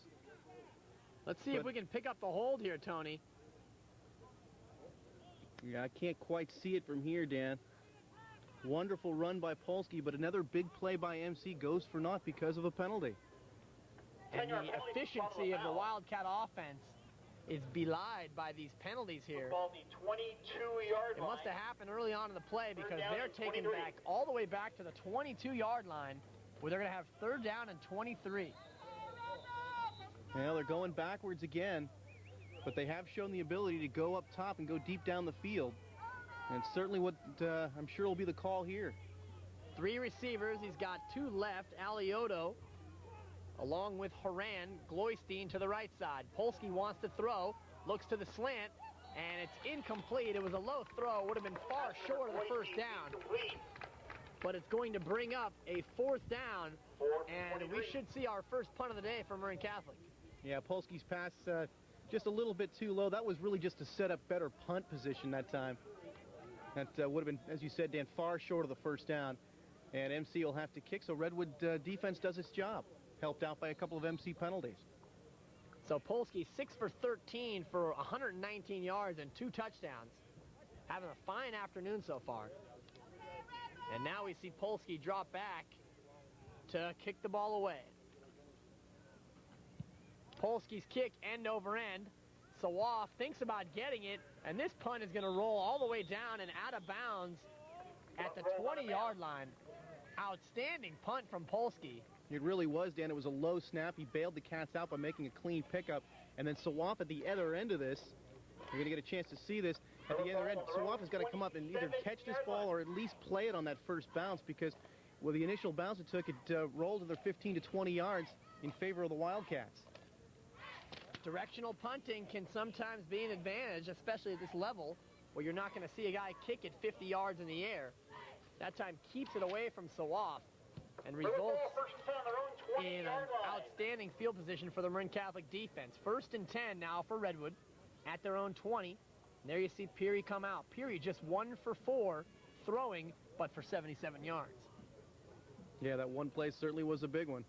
Let's see if we can pick up the hold here, Tony. Yeah, I can't quite see it from here, Dan. Wonderful run by Polsky, but another big play by MC goes for naught because of a penalty. And the efficiency of the Wildcat offense is belied by these penalties here. The 22-yard It must have happened early on in the play because they're taken back all the way back to the 22-yard line where they're going to have 3rd down and 23. Well, they're going backwards again, but they have shown the ability to go up top and go deep down the field. And certainly what I'm sure will be the call here. 3 receivers. He's got 2 left. Alioto, along with Horan, Gloystein to the right side. Polsky wants to throw, looks to the slant, and it's incomplete. It was a low throw. Would have been far short of the first down. But it's going to bring up a 4th down, and we should see our first punt of the day for Marin Catholic. Yeah, Polsky's pass just a little bit too low. That was really just to set up better punt position that time. That would have been, as you said, Dan, far short of the first down. And MC will have to kick, so Redwood defense does its job. Helped out by a couple of MC penalties. So Polsky 6 for 13 for 119 yards and 2 touchdowns. Having a fine afternoon so far. And now we see Polsky drop back to kick the ball away. Polsky's kick end over end. Sawaf thinks about getting it, and this punt is going to roll all the way down and out of bounds at the 20-yard line. Outstanding punt from Polsky. It really was, Dan. It was a low snap. He bailed the Cats out by making a clean pickup. And then Sawaf at the other end of this, you're going to get a chance to see this. At the other end, Sawaf has got to come up and either catch this ball or at least play it on that first bounce, because with the initial bounce it took, it rolled another 15 to 20 yards in favor of the Wildcats. Directional punting can sometimes be an advantage, especially at this level, where you're not going to see a guy kick it 50 yards in the air. That time keeps it away from Sawaf and results in an outstanding field position for the Marin Catholic defense. 1st and 10 now for Redwood. at their own 20. And there you see Peary come out. Peary just 1 for 4 throwing, but for 77 yards. Yeah, that one play certainly was a big one.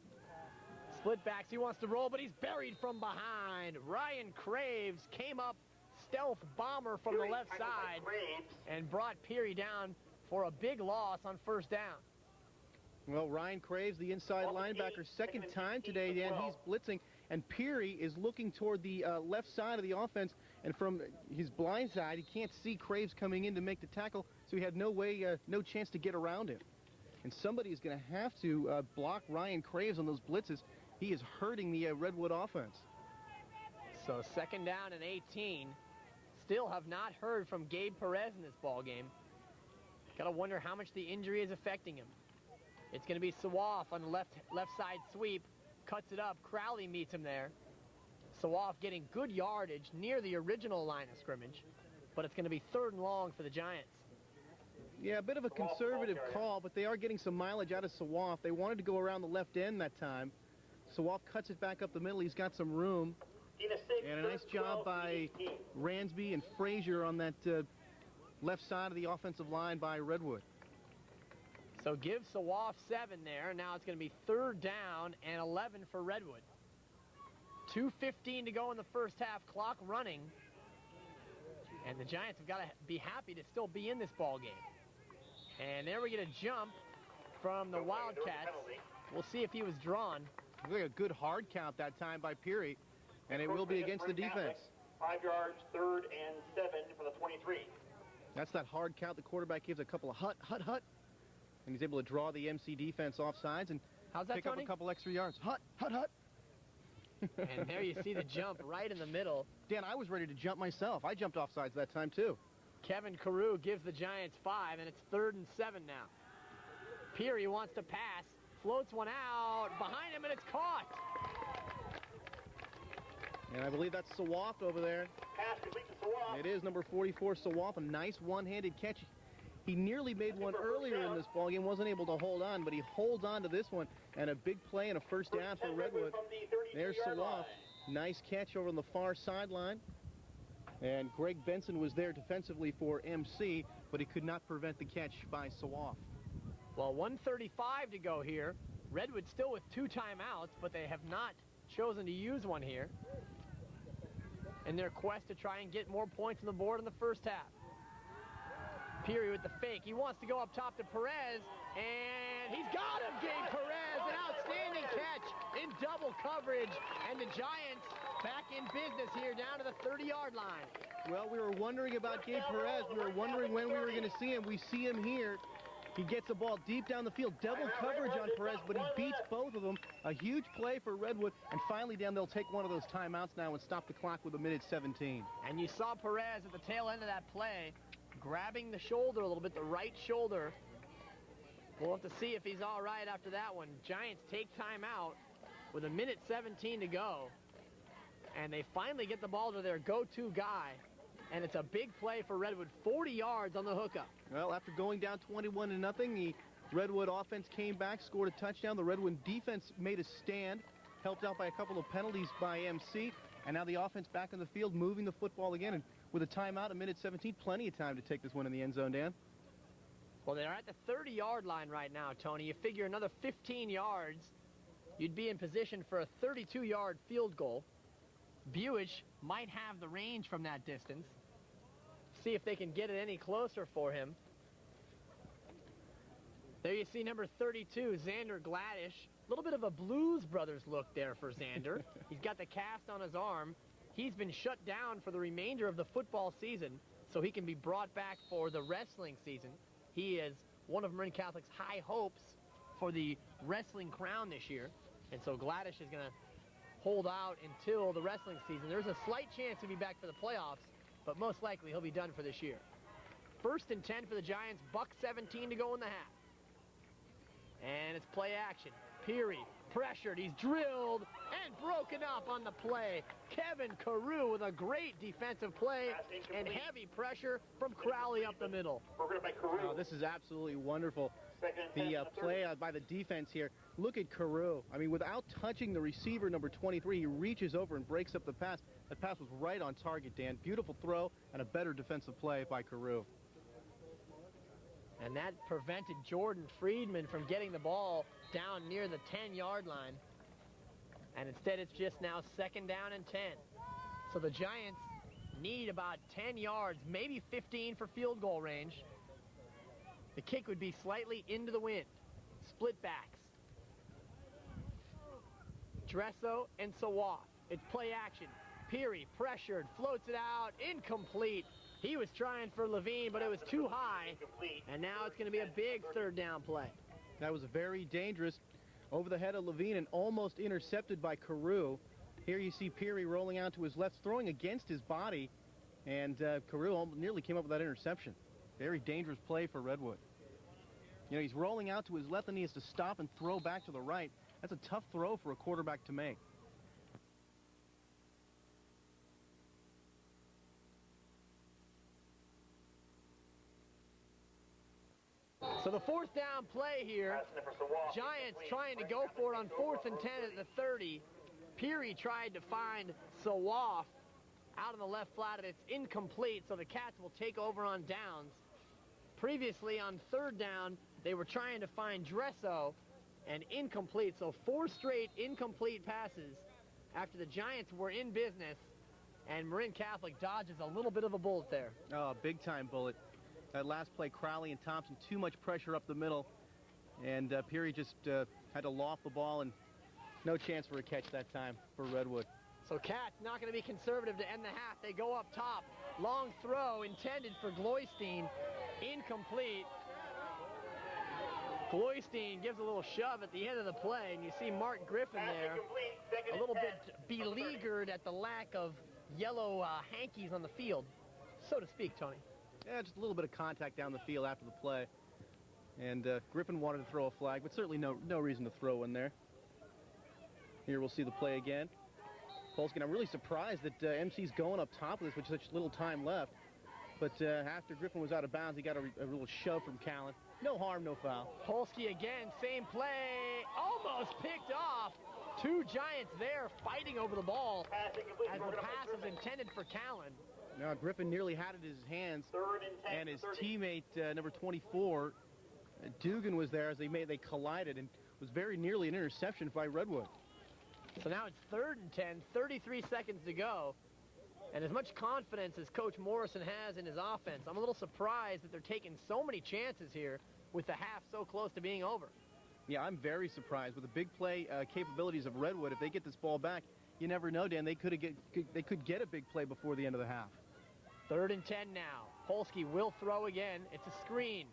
Split backs, he wants to roll, but he's buried from behind. Ryan Craves came up, stealth bomber from the left side, and brought Peary down for a big loss on first down. Well, Ryan Craves, the inside linebacker, second time today, Dan. He's blitzing, and Peary is looking toward the left side of the offense, and from his blind side, he can't see Craves coming in to make the tackle, so he had no chance to get around him. And somebody is going to have to block Ryan Craves on those blitzes. He is hurting the Redwood offense. So second down and 18. Still have not heard from Gabe Perez in this ball game. Got to wonder how much the injury is affecting him. It's going to be Sawaf on the left side sweep. Cuts it up. Crowley meets him there. Sawaf getting good yardage near the original line of scrimmage. But it's going to be 3rd and long for the Giants. Yeah, a bit of a conservative call, but they are getting some mileage out of Sawaf. They wanted to go around the left end that time. Sawaf cuts it back up the middle. He's got some room. And a nice job by Ransby and Frazier on that left side of the offensive line by Redwood. So give Sawaf 7 there. Now it's going to be 3rd down and 11 for Redwood. 2:15 to go in the first half. Clock running. And the Giants have got to be happy to still be in this ball game. And there we get a jump from the Wildcats. We'll see if he was drawn. Really a good hard count that time by Peary, and it will be against the defense. 5 yards, 3rd and 7 for the 23. That's that hard count. The quarterback gives a couple of hut, and he's able to draw the MC defense off sides and pick up a couple extra yards. Hut. And there you see the jump right in the middle. Dan, I was ready to jump myself. I jumped off sides that time too. Kevin Carew gives the Giants 5, and it's 3rd and 7 now. Peary wants to pass, floats one out behind him, and it's caught. And I believe that's Sawaf over there. Pass complete to Sawaf. It is number 44, Sawaf. A nice one-handed catch. He nearly made one earlier in this ballgame, wasn't able to hold on, but he holds on to this one, and a big play and a first down for Redwood. There's Sawaf. Nice catch over on the far sideline. And Greg Benson was there defensively for MC, but he could not prevent the catch by Sawaf. Well, 1:35 to go here. Redwood still with 2 timeouts, but they have not chosen to use one here in their quest to try and get more points on the board in the first half. Peary with the fake. He wants to go up top to Perez, and he's got him, Gabe Perez. An outstanding catch in double coverage, and the Giants back in business here down to the 30-yard line. Well, we were wondering about Gabe Perez. We were wondering when we were going to see him. We see him here. He gets the ball deep down the field. Double coverage on Perez, but he beats both of them. A huge play for Redwood. And finally, Dan, they'll take one of those timeouts now and stop the clock with a minute 17. And you saw Perez at the tail end of that play grabbing the shoulder a little bit, the right shoulder. We'll have to see if he's all right after that one. Giants take timeout with a minute 17 to go. And they finally get the ball to their go-to guy. And it's a big play for Redwood, 40 yards on the hookup. Well, after going down 21-0, the Redwood offense came back, scored a touchdown. The Redwood defense made a stand, helped out by a couple of penalties by MC. And now the offense back in the field, moving the football again. And with a timeout, a minute 17, plenty of time to take this one in the end zone, Dan. Well, they're at the 30-yard line right now, Tony. You figure another 15 yards, you'd be in position for a 32-yard field goal. Buish might have the range from that distance. See if they can get it any closer for him. There you see number 32, Xander Gladish. A little bit of a Blues Brothers look there for Xander. He's got the cast on his arm. He's been shut down for the remainder of the football season, so he can be brought back for the wrestling season. He is one of Marin Catholic's high hopes for the wrestling crown this year. And so Gladish is going to hold out until the wrestling season. There's a slight chance he'll be back for the playoffs, but most likely he'll be done for this year. 1st and 10 for the Giants, buck 17 to go in the half. And it's play action. Peary pressured, he's drilled and broken up on the play. Kevin Carew with a great defensive play and heavy pressure from Crowley up the middle. Oh, this is absolutely wonderful. the play by the defense here. Look at Carew. I mean, without touching the receiver, number 23, he reaches over and breaks up the pass. That pass was right on target, Dan. Beautiful throw and a better defensive play by Carew. And that prevented Jordan Friedman from getting the ball down near the 10-yard line. And instead, it's just now 2nd down and 10. So the Giants need about 10 yards, maybe 15 for field goal range. The kick would be slightly into the wind. Split backs. Dresso and Sawaf. It's play action. Peary pressured, floats it out, incomplete. He was trying for Levine, but it was too high. And now it's going to be a big 3rd down play. That was very dangerous. Over the head of Levine and almost intercepted by Carew. Here you see Peary rolling out to his left, throwing against his body. And Carew nearly came up with that interception. Very dangerous play for Redwood. You know, he's rolling out to his left and he has to stop and throw back to the right. That's a tough throw for a quarterback to make. So the 4th down play here, Giants trying to go for it on 4th and 10 at the 30. Peary tried to find Sawaf out on the left flat, and it's incomplete, so the Cats will take over on downs. Previously on 3rd down, they were trying to find Dresso, and incomplete. So 4 straight incomplete passes after the Giants were in business, and Marin Catholic dodges a little bit of a bullet there. Oh, big-time bullet. That last play, Crowley and Thompson, too much pressure up the middle, and Peary just had to loft the ball, and no chance for a catch that time for Redwood. So Cats not going to be conservative to end the half. They go up top. Long throw intended for Gloystein. Incomplete. Gloystein gives a little shove at the end of the play, and you see Mark Griffin there a little bit beleaguered at the lack of yellow hankies on the field, so to speak, Tony. Yeah, just a little bit of contact down the field after the play. And Griffin wanted to throw a flag, but certainly no reason to throw one there. Here we'll see the play again. Polsky, I'm really surprised that MC's going up top of this with such little time left. But after Griffin was out of bounds, he got a little shove from Callan. No harm, no foul. Polsky again, same play, almost picked off. 2 Giants there fighting over the ball as the pass was intended for Callan. Now Griffin nearly had it in his hands, and his teammate, number 24, Dugan, was there as they collided, and was very nearly an interception by Redwood. So now it's 3rd and 10, 33 seconds to go. And as much confidence as Coach Morrison has in his offense, I'm a little surprised that they're taking so many chances here with the half so close to being over. Yeah, I'm very surprised with the big play capabilities of Redwood. If they get this ball back, you never know, Dan. They could get a big play before the end of the half. 3rd and 10 now. Polsky will throw again. It's a screen.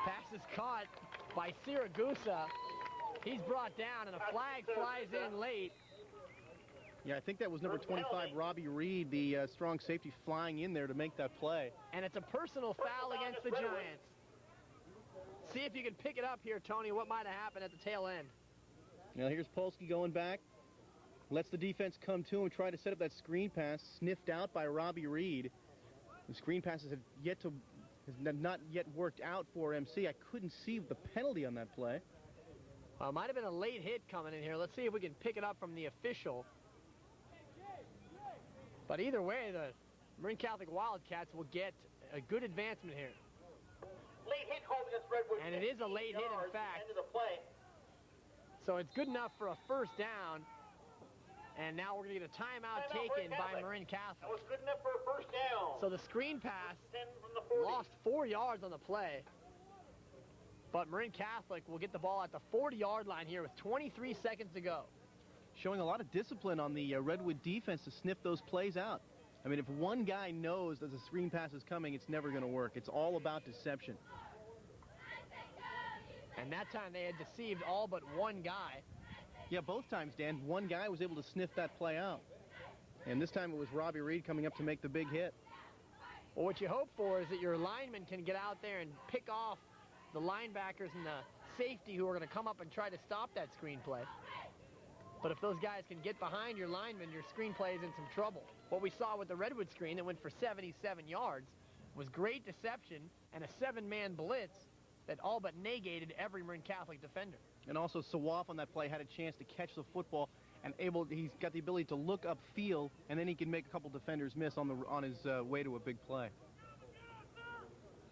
Pass is caught by Siragusa. He's brought down, and a flag flies in late. Yeah, I think that was number 25, Robbie Reed, the strong safety, flying in there to make that play. And it's a personal foul against the Giants. See if you can pick it up here, Tony. What might have happened at the tail end? Now here's Polsky going back. Lets the defense come to him, try to set up that screen pass, sniffed out by Robbie Reed. The screen passes have not yet worked out for MC. I couldn't see the penalty on that play. Might have been a late hit coming in here. Let's see if we can pick it up from the official. But either way, the Marin Catholic Wildcats will get a good advancement here. Late hit called against Redwood. And it is a late hit, in fact. End of the play. So it's good enough for a 1st down. And now we're going to get a timeout taken by Marin Catholic. That was good enough for a 1st down. So the screen pass 10 from the 40. lost 4 yards on the play. But Marin Catholic will get the ball at the 40-yard line here with 23 seconds to go. Showing a lot of discipline on the Redwood defense to sniff those plays out. I mean, if one guy knows that the screen pass is coming, it's never going to work. It's all about deception. And that time they had deceived all but one guy. Yeah, both times, Dan. One guy was able to sniff that play out. And this time it was Robbie Reed coming up to make the big hit. Well, what you hope for is that your linemen can get out there and pick off the linebackers and the safety who are going to come up and try to stop that screen play. But if those guys can get behind your linemen, your screen play is in some trouble. What we saw with the Redwood screen that went for 77 yards was great deception and a 7-man blitz that all but negated every Marin Catholic defender. And also Sawaf on that play had a chance to catch the football and he's got the ability to look upfield, and then he can make a couple defenders miss on his way to a big play.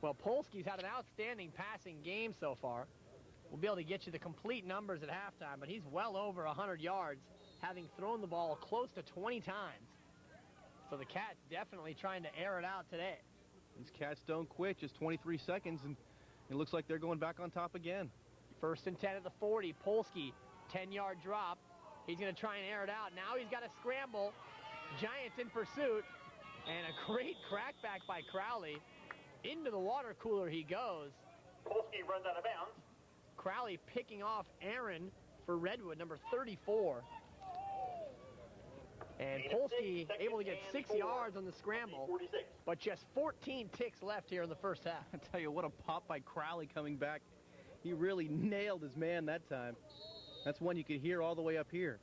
Well, Polsky's had an outstanding passing game so far. We'll be able to get you the complete numbers at halftime, but he's well over 100 yards, having thrown the ball close to 20 times. So the Cats definitely trying to air it out today. These Cats don't quit. Just 23 seconds, and it looks like they're going back on top again. 1st and 10 at the 40. Polsky, 10-yard drop. He's going to try and air it out. Now he's got to scramble. Giants in pursuit. And a great crackback by Crowley. Into the water cooler he goes. Polsky runs out of bounds. Crowley picking off Aaron for Redwood, number 34. And Polsky able to get 6 yards on the scramble, but just 14 ticks left here in the first half. I tell you, what a pop by Crowley coming back. He really nailed his man that time. That's one you could hear all the way up here.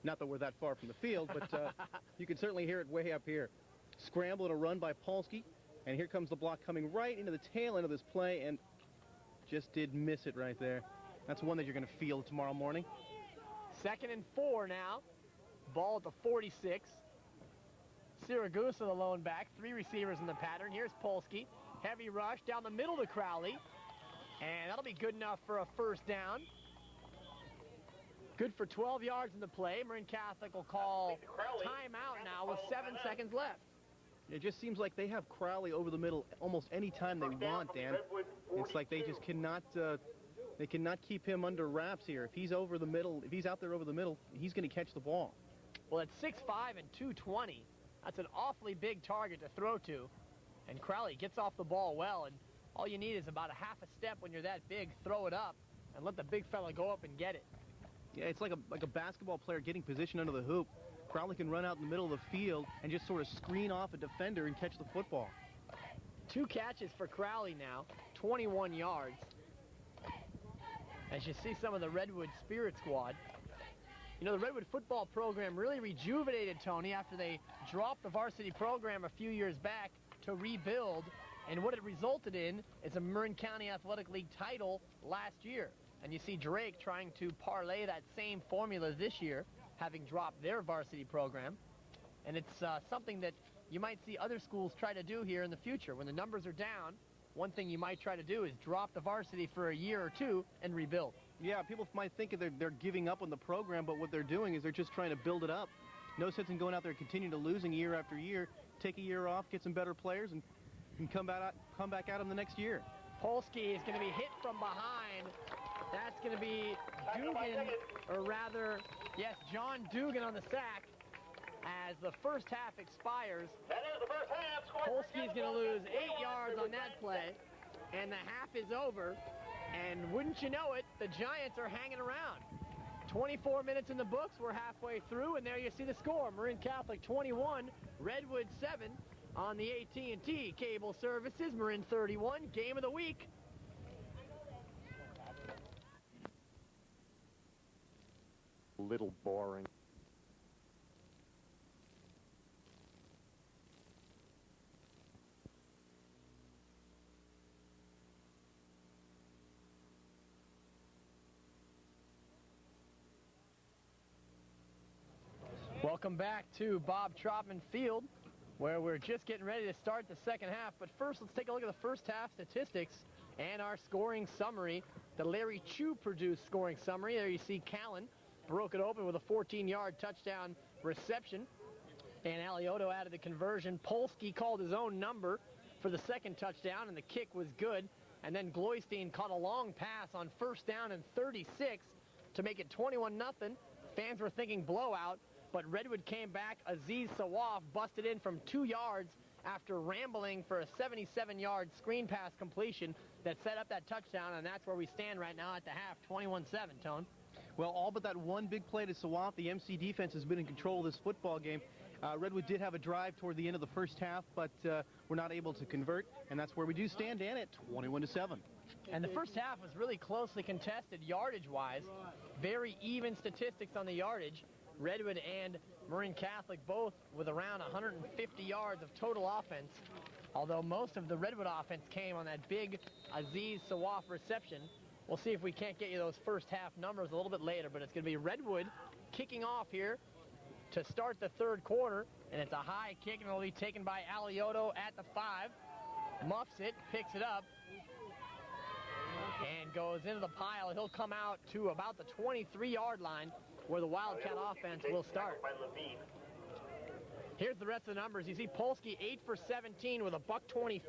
Not that we're that far from the field, but you can certainly hear it way up here. Scramble and a run by Polsky, and here comes the block coming right into the tail end of this play, and just did miss it right there. That's one that you're going to feel tomorrow morning. 2nd and 4 now. Ball at the 46. Siragusa, the lone back. 3 receivers in the pattern. Here's Polsky. Heavy rush down the middle to Crowley. And that'll be good enough for a first down. Good for 12 yards in the play. Marin Catholic will call timeout now with 7 seconds left. It just seems like they have Crowley over the middle almost any time they want, Dan. It's like they just cannot keep him under wraps here. If he's over the middle, if he's out there over the middle, he's going to catch the ball. Well, at 6'5" and 220, that's an awfully big target to throw to. And Crowley gets off the ball well, and all you need is about a half a step when you're that big. Throw it up and let the big fella go up and get it. Yeah, it's like a basketball player getting position under the hoop. Crowley can run out in the middle of the field and just sort of screen off a defender and catch the football. 2 catches for Crowley now, 21 yards. As you see some of the Redwood Spirit Squad. You know, the Redwood football program really rejuvenated, Tony, after they dropped the varsity program a few years back to rebuild. And what it resulted in is a Marin County Athletic League title last year. And you see Drake trying to parlay that same formula this year, having dropped their varsity program. And it's something that you might see other schools try to do here in the future. When the numbers are down, one thing you might try to do is drop the varsity for a year or two and rebuild. Yeah, people might think they're giving up on the program, but what they're doing is they're just trying to build it up. No sense in going out there and continuing to losing year after year. Take a year off, get some better players, and come back out in the next year. Polsky is going to be hit from behind. That's going to be Dugan, or rather, yes, John Dugan on the sack. As the first half expires, That is the first half. Polsky's going to lose 8 yards on that play, and the half is over. And wouldn't you know it, the Giants are hanging around. 24 minutes in the books, we're halfway through, and there you see the score. Marin Catholic 21, Redwood 7 on the AT&T Cable Services. Marin 31, game of the week. Little boring. Welcome back to Bob Trotman Field, where we're just getting ready to start the second half. But first, let's take a look at the first half statistics and our scoring summary. The Larry Chu produced scoring summary. There you see Callan broke it open with a 14-yard touchdown reception. And Alioto added the conversion. Polsky called his own number for the second touchdown, and the kick was good. And then Gloystein caught a long pass on first down and 36 to make it 21-0. Fans were thinking blowout, but Redwood came back. Aziz Sawaf busted in from 2 yards after rambling for a 77-yard screen pass completion that set up that touchdown, and that's where we stand right now at the half, 21-7, Tone. Well, all but that one big play to Sawaf, the MC defense has been in control of this football game. Redwood did have a drive toward the end of the first half, but were not able to convert, and that's where we do stand, Dan, at 21-7. And the first half was really closely contested yardage-wise. Very even statistics on the yardage. Redwood and Marin Catholic both with around 150 yards of total offense, although most of the Redwood offense came on that big Aziz Sawaf reception. We'll see if we can't get you those first half numbers a little bit later, but it's going to be Redwood kicking off here to start the third quarter, and it's a high kick, and it'll be taken by Alioto at the 5. Muffs it, picks it up, and goes into the pile. He'll come out to about the 23-yard line where the Wildcat offense will start. Here's the rest of the numbers. You see Polsky 8 for 17 with a $125.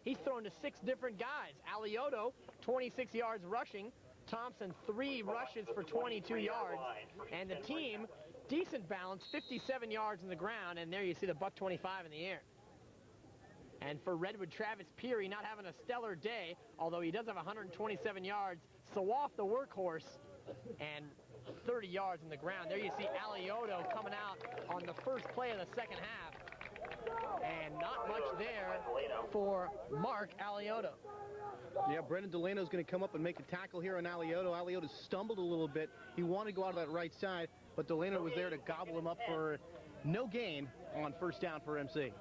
He's thrown to 6 different guys. Alioto, 26 yards rushing. Thompson, 3 rushes for 22 yards. And the team, decent balance, 57 yards in the ground. And there you see the $125 in the air. And for Redwood, Travis Peary not having a stellar day, although he does have 127 yards. Sawaf, the workhorse, and 30 yards in the ground. There you see Alioto coming out on the first play of the second half. And not much there for Mark Alioto. Yeah, Brendan Delano's going to come up and make a tackle here on Alioto. Alioto stumbled a little bit. He wanted to go out of that right side, but Delano was there to gobble him up for no gain on first down for MC.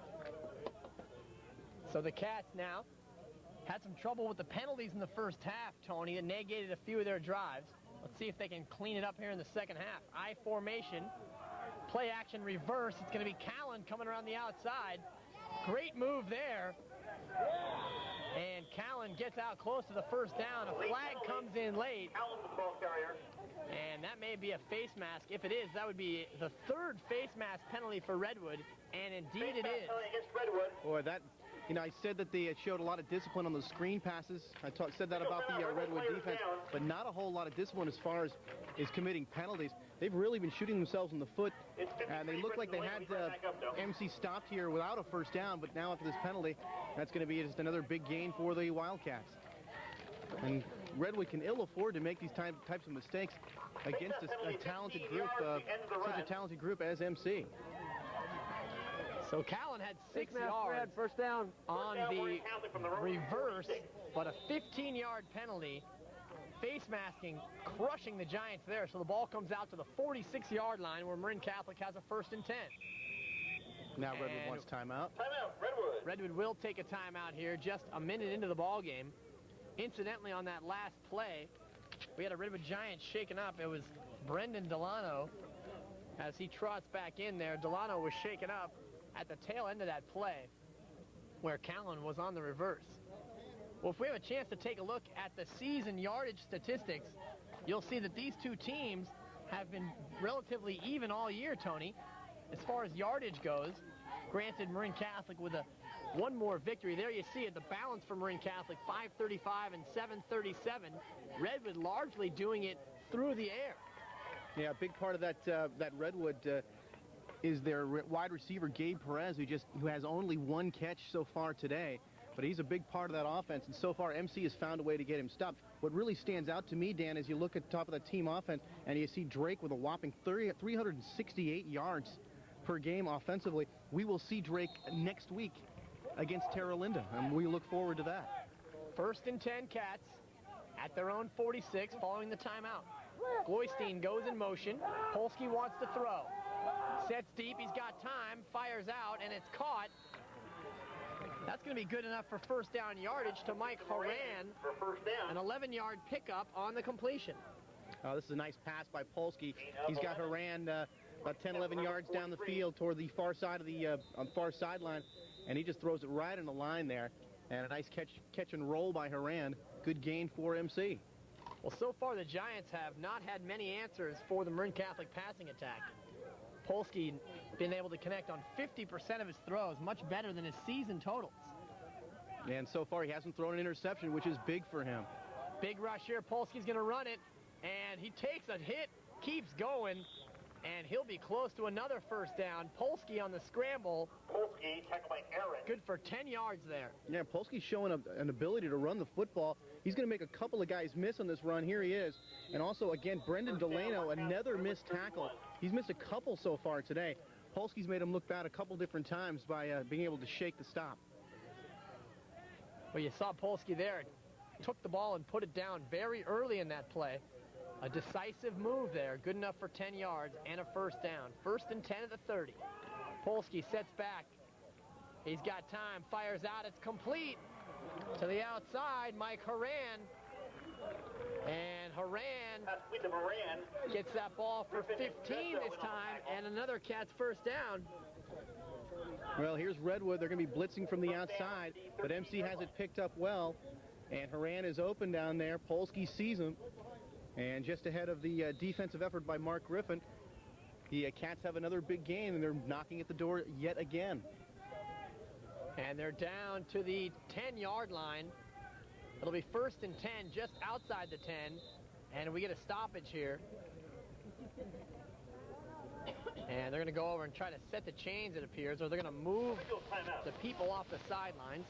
So the Cats now had some trouble with the penalties in the first half, Tony, and negated a few of their drives. Let's see if they can clean it up here in the second half. I formation, play action reverse. It's going to be Callan coming around the outside. Great move there. And Callan gets out close to the first down. A flag comes in late. And that may be a face mask. If it is, that would be the 3rd face mask penalty for Redwood. And indeed it is. Boy, that... You know, I said that they showed a lot of discipline on those screen passes. I said that about the Redwood defense, but not a whole lot of discipline as far as committing penalties. They've really been shooting themselves in the foot, and they look like they had MC stopped here without a first down, but now after this penalty, that's going to be just another big gain for the Wildcats. And Redwood can ill afford to make these types of mistakes against a talented group, such a talented group as MC. So Callan had 6 yards first down on the reverse, but a 15-yard penalty, face masking, crushing the Giants there. So the ball comes out to the 46-yard line where Marin Catholic has a 1st and 10. Now Redwood wants timeout. Timeout, Redwood. Redwood will take a timeout here just a minute into the ball game. Incidentally, on that last play, we had a Redwood Giant shaken up. It was Brendan Delano. As he trots back in there, Delano was shaken up at the tail end of that play where Callan was on the reverse. Well, if we have a chance to take a look at the season yardage statistics, you'll see that these two teams have been relatively even all year, Tony, as far as yardage goes. Granted, Marin Catholic with one more victory. There you see it, the balance for Marin Catholic, 535 and 737. Redwood largely doing it through the air. Yeah, a big part of that Redwood is their wide receiver Gabe Perez, who has only 1 catch so far today, but he's a big part of that offense, and so far MC has found a way to get him stopped. What really stands out to me, Dan, is you look at the top of that team offense and you see Drake with a whopping 368 yards per game offensively. We will see Drake next week against Terra Linda, and we look forward to that. 1st and 10 Cats at their own 46 following the timeout. Goystein goes in motion. Polsky wants to throw. Sets deep, he's got time, fires out, and it's caught. That's going to be good enough for first down yardage to Mike Horan. An 11-yard pickup on the completion. This is a nice pass by Polsky. He's got Horan about 10, 11 yards down the field toward the far side of the far sideline, and he just throws it right in the line there. And a nice catch and roll by Horan. Good gain for MC. Well, so far the Giants have not had many answers for the Marin Catholic passing attack. Polsky been able to connect on 50% of his throws, much better than his season totals. And so far he hasn't thrown an interception, which is big for him. Big rush here. Polsky's going to run it, and he takes a hit, keeps going, and he'll be close to another first down. Polsky on the scramble. Polsky tackled by Aaron. Good for 10 yards there. Yeah, Polsky's showing an ability to run the football. He's going to make a couple of guys miss on this run. Here he is. And also, again, Brendan Delano, another missed tackle. He's missed a couple so far today. Polsky's made him look bad a couple different times by being able to shake the stop. Well, you saw Polsky there. Took the ball and put it down very early in that play. A decisive move there. Good enough for 10 yards and a first down. 1st and 10 at the 30. Polsky sets back. He's got time. Fires out. It's complete. To the outside, Mike Horan. And Horan With the Marin. gets that ball for 15 this time, and another Cats first down. Well, here's Redwood. They're going to be blitzing from the outside, but MC has it picked up well. And Horan is open down there. Polsky sees him. And just ahead of the defensive effort by Mark Griffin, the Cats have another big game, and they're knocking at the door yet again. And they're down to the 10-yard line. It'll be 1st and 10, just outside the 10. And we get a stoppage here. And they're going to go over and try to set the chains, it appears, or they're going to move the people off the sidelines.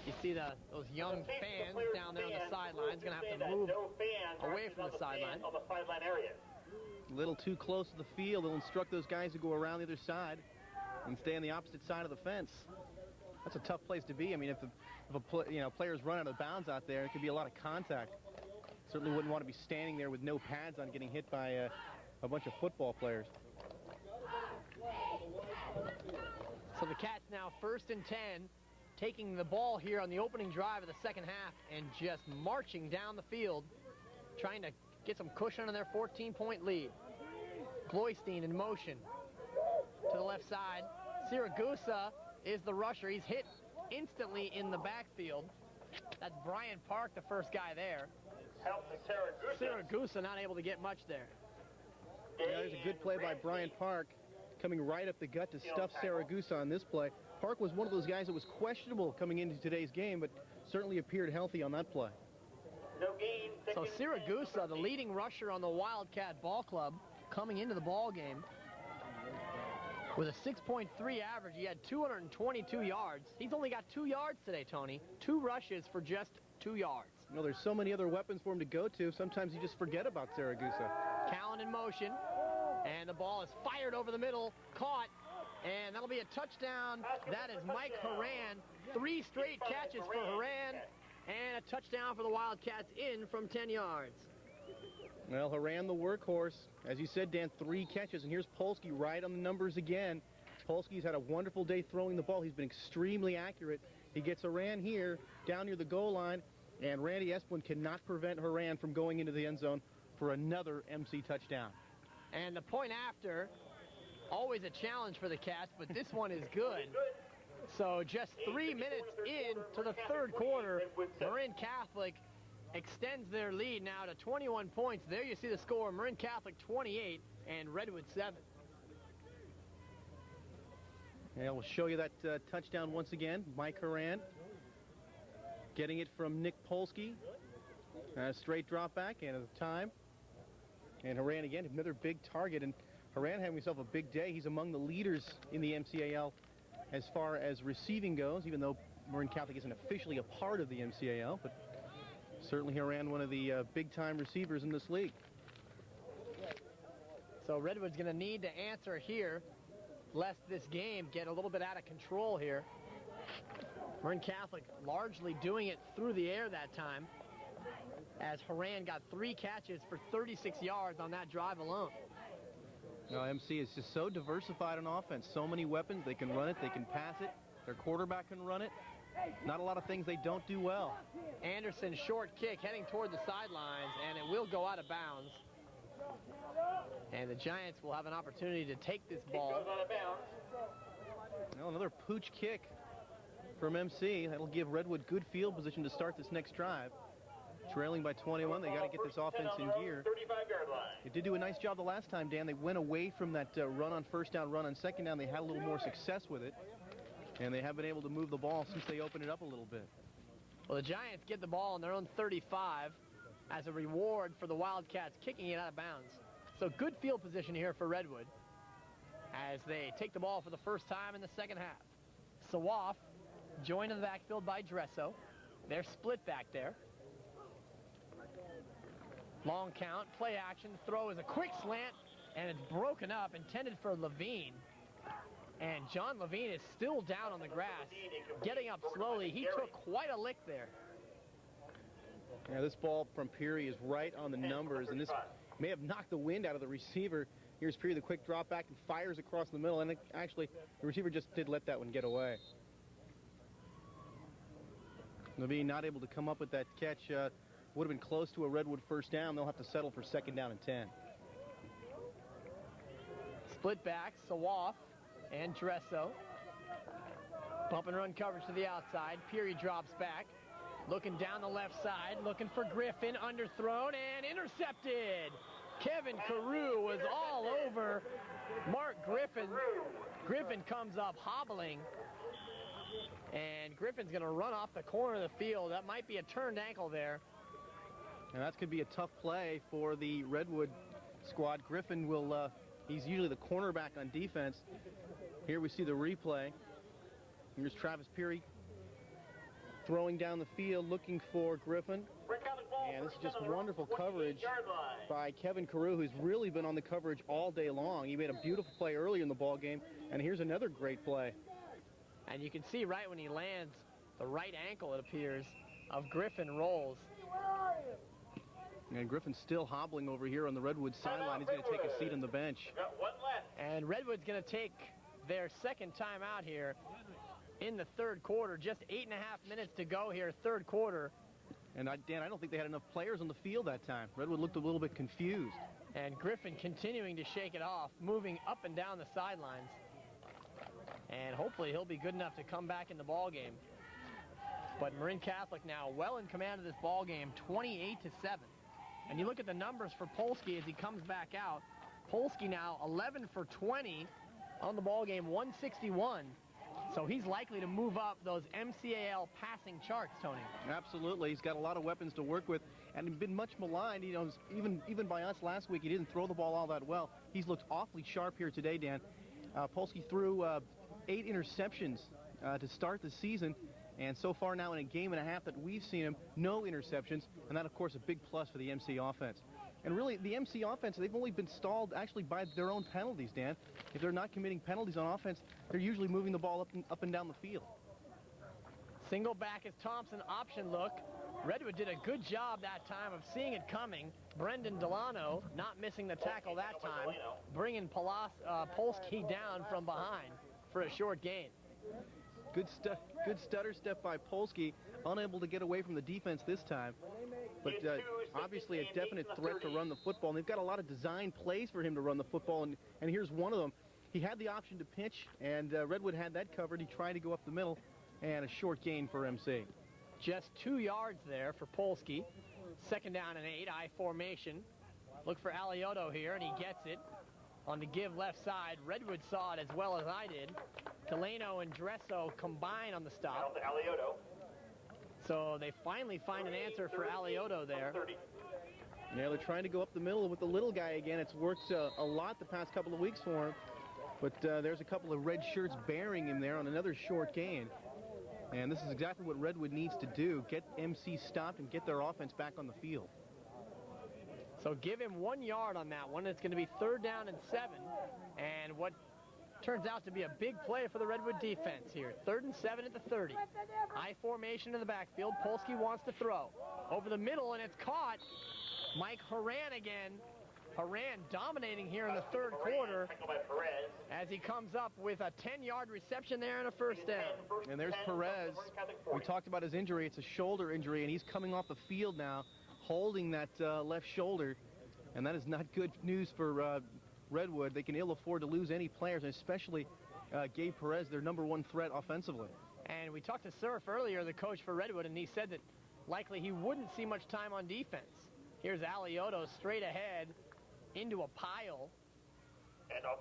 You see those young fans down there on the sidelines going to have to move away from the sideline. A little too close to the field. They'll instruct those guys to go around the other side and stay on the opposite side of the fence. That's a tough place to be. I mean, if players run out of bounds out there, it could be a lot of contact. Certainly wouldn't want to be standing there with no pads on, getting hit by a bunch of football players. So the Cats now 1st and 10, taking the ball here on the opening drive of the second half and just marching down the field, trying to get some cushion on their 14-point lead. Gloystein in motion to the left side. Siragusa is the rusher. He's hit instantly in the backfield. That's Brian Park, the first guy there. Siragusa not able to get much there. Yeah, there's a good play by Brian Park, coming right up the gut to stuff Siragusa on this play. Park was one of those guys that was questionable coming into today's game, but certainly appeared healthy on that play. So Siragusa, the leading rusher on the Wildcat Ball Club, coming into the ball game with a 6.3 average. He had 222 yards. He's only got 2 yards today, Tony. 2 rushes for just 2 yards. You know, there's so many other weapons for him to go to. Sometimes you just forget about Siragusa. Callan in motion, and the ball is fired over the middle, caught, and that'll be a touchdown. That is Mike Horan. 3 straight catches for Horan, and a touchdown for the Wildcats in from 10 yards. Well, Horan, the workhorse. As you said, Dan, 3 catches, and here's Polsky right on the numbers again. Polsky's had a wonderful day throwing the ball. He's been extremely accurate. He gets Horan here, down near the goal line, and Randy Esplin cannot prevent Horan from going into the end zone for another MC touchdown. And the point after, always a challenge for the Cats, but this one is good. So just 3 minutes into the third quarter, Marin Catholic extends their lead now to 21 points. There you see the score, Marin Catholic 28 and Redwood 7. Yeah, we'll show you that touchdown once again. Mike Horan getting it from Nick Polsky. Straight drop back and at the time. And Horan again, another big target. And Horan having himself a big day. He's among the leaders in the MCAL as far as receiving goes, even though Marin Catholic isn't officially a part of the MCAL. But certainly Horan, one of the big-time receivers in this league. So Redwood's going to need to answer here, lest this game get a little bit out of control here. Marin Catholic largely doing it through the air that time, as Horan got 3 catches for 36 yards on that drive alone. No, MC is just so diversified on offense. So many weapons. They can run it, they can pass it. Their quarterback can run it. Not a lot of things they don't do well. Anderson, short kick heading toward the sidelines, and it will go out of bounds. And the Giants will have an opportunity to take this ball. Well, another pooch kick from MC. That'll give Redwood good field position to start this next drive. Trailing by 21, they got to get this offense in gear. They did do a nice job the last time, Dan. They went away from that run on first down, run on second down. They had a little more success with it, and they have been able to move the ball since they opened it up a little bit. Well, the Giants get the ball on their own 35 as a reward for the Wildcats kicking it out of bounds. So good field position here for Redwood as they take the ball for the first time in the second half. Sawaf joined in the backfield by Dresso. They're split back there. Long count, play action, throw is a quick slant, and it's broken up, intended for Levine. And John Levine is still down on the grass, getting up slowly. He took quite a lick there. Yeah, this ball from Peary is right on the numbers, and this may have knocked the wind out of the receiver. Here's Peary, the quick drop back, and fires across the middle, and actually the receiver just did let that one get away. Levine not able to come up with that catch. Would have been close to a Redwood first down. They'll have to settle for 2nd down and 10. Split back, Sawaf and Dresso. Bump and run coverage to the outside. Peary drops back. Looking down the left side, looking for Griffin, underthrown and intercepted. Kevin Carew was all over Mark Griffin. Griffin comes up hobbling, and Griffin's going to run off the corner of the field. That might be a turned ankle there. And that's going to be a tough play for the Redwood squad. Griffin will, he's usually the cornerback on defense. Here we see the replay. Here's Travis Peary throwing down the field, looking for Griffin. And this is just wonderful coverage by Kevin Carew, who's really been on the coverage all day long. He made a beautiful play earlier in the ball game, and here's another great play. And you can see right when he lands, the right ankle, it appears, of Griffin rolls. And Griffin's still hobbling over here on the Redwood sideline. He's going to take a seat on the bench. And Redwood's going to take their 2nd time out here in the 3rd quarter. Just 8.5 minutes to go here, 3rd quarter. And Dan, I don't think they had enough players on the field that time. Redwood looked a little bit confused. And Griffin continuing to shake it off, moving up and down the sidelines. And hopefully he'll be good enough to come back in the ball game. But Marin Catholic now well in command of this ball game, 28-7. And you look at the numbers for Polsky as he comes back out. Polsky now 11 for 20 on the ball game, 161. So he's likely to move up those MCAL passing charts, Tony. Absolutely. He's got a lot of weapons to work with and been much maligned. You know, even by us last week, he didn't throw the ball all that well. He's looked awfully sharp here today, Dan. Polsky threw 8 interceptions to start the season. And so far now in a game and a half that we've seen him, no interceptions. And that, of course, a big plus for the MC offense. And really, the MC offense, they've only been stalled actually by their own penalties, Dan. If they're not committing penalties on offense, they're usually moving the ball up and down the field. Single back is Thompson, option look. Redwood did a good job that time of seeing it coming. Brendan Delano not missing the tackle that time, bringing Polsky down from behind for a short gain. Good stutter step by Polsky, unable to get away from the defense this time. But obviously a definite threat to run the football. And they've got a lot of design plays for him to run the football, and here's one of them. He had the option to pitch, and Redwood had that covered. He tried to go up the middle, and a short gain for MC. Just 2 yards there for Polsky. 2nd down and 8, I formation. Look for Alioto here, and he gets it. On the give left side, Redwood saw it as well as I did. Delano and Dresso combine on the stop. So they finally find an answer for Alioto there. Yeah, they're trying to go up the middle with the little guy again. It's worked a lot the past couple of weeks for him. But there's a couple of red shirts bearing him there on another short gain. And this is exactly what Redwood needs to do, get MC stopped and get their offense back on the field. So give him 1 yard on that one. It's going to be 3rd down and 7. And what turns out to be a big play for the Redwood defense here. 3rd and 7 at the 30. I formation in the backfield. Polsky wants to throw. Over the middle, and it's caught. Mike Horan again. Horan dominating here in the 3rd quarter as he comes up with a 10-yard reception there and a 1st down. And there's Perez. We talked about his injury. It's a shoulder injury, and he's coming off the field now, holding that left shoulder. And that is not good news for Redwood. They can ill afford to lose any players, and especially Gabe Perez, their #1 threat offensively. And we talked to Surf earlier, the coach for Redwood, and he said that likely he wouldn't see much time on defense. Here's Alioto straight ahead into a pile.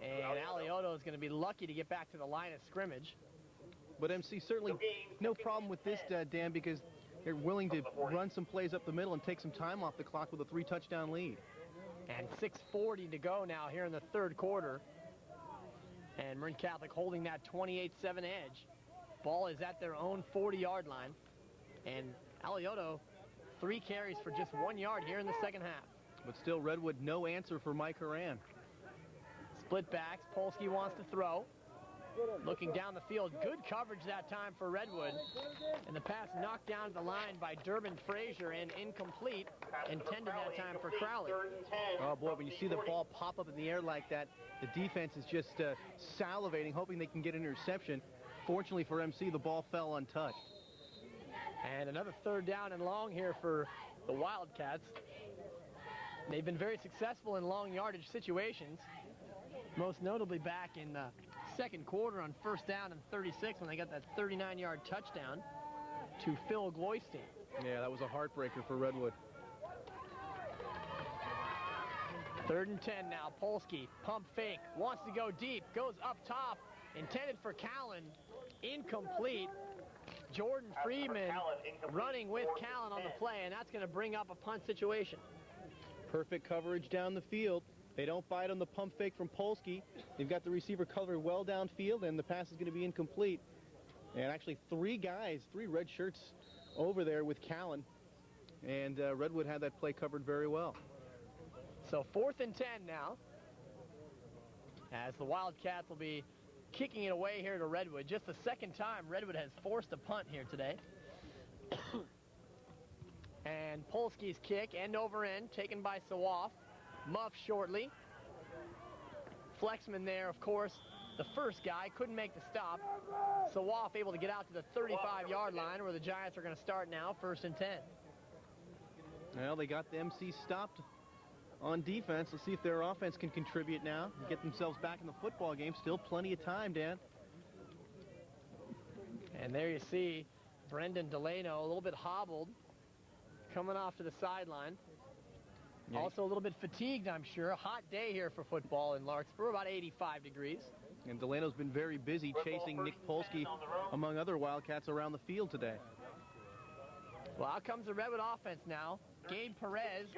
And Alioto is going to be lucky to get back to the line of scrimmage. But MC certainly no problem with this, Dan, because they're willing to run some plays up the middle and take some time off the clock with a 3-touchdown lead. And 6:40 to go now here in the 3rd quarter. And Marin Catholic holding that 28-7 edge. Ball is at their own 40-yard line. And Alioto, 3 carries for just 1 yard here in the 2nd half. But still, Redwood, no answer for Mike Horan. Split backs. Polsky wants to throw. Looking down the field. Good coverage that time for Redwood. And the pass knocked down to the line by Durbin Frazier and incomplete. Intended that time for Crowley. Oh, boy, when you see the ball pop up in the air like that, the defense is just salivating, hoping they can get an interception. Fortunately for MC, the ball fell untouched. And another third down and long here for the Wildcats. They've been very successful in long yardage situations, most notably back in the second quarter on first down and 36 when they got that 39-yard touchdown to Phil Gloystein. Yeah, that was a heartbreaker for Redwood. 3rd and 10 now. Polsky, pump fake, wants to go deep, goes up top, intended for Callan, incomplete. Jordan Freeman running with Callan on the play, and that's going to bring up a punt situation. Perfect coverage down the field. They don't bite on the pump fake from Polsky. They've got the receiver covered well downfield, and the pass is going to be incomplete. And actually 3 guys, 3 red shirts over there with Callan, and Redwood had that play covered very well. So 4th and 10 now, as the Wildcats will be kicking it away here to Redwood. Just the second time Redwood has forced a punt here today. And Polsky's kick, end over end, taken by Sawaf. Muff shortly. Flexman there, of course, the first guy, couldn't make the stop. Sawaf able to get out to the 35-yard line where the Giants are going to start now, 1st and 10. Well, they got the MC stopped on defense. Let's see if their offense can contribute now and get themselves back in the football game. Still plenty of time, Dan. And there you see Brendan Delano, a little bit hobbled, coming off to the sideline. Yeah. Also a little bit fatigued, I'm sure. A hot day here for football in Larkspur, about 85 degrees. And Delano's been very busy chasing Nick Polsky, among other Wildcats, around the field today. Well, out comes the Redwood offense now. Gabe Perez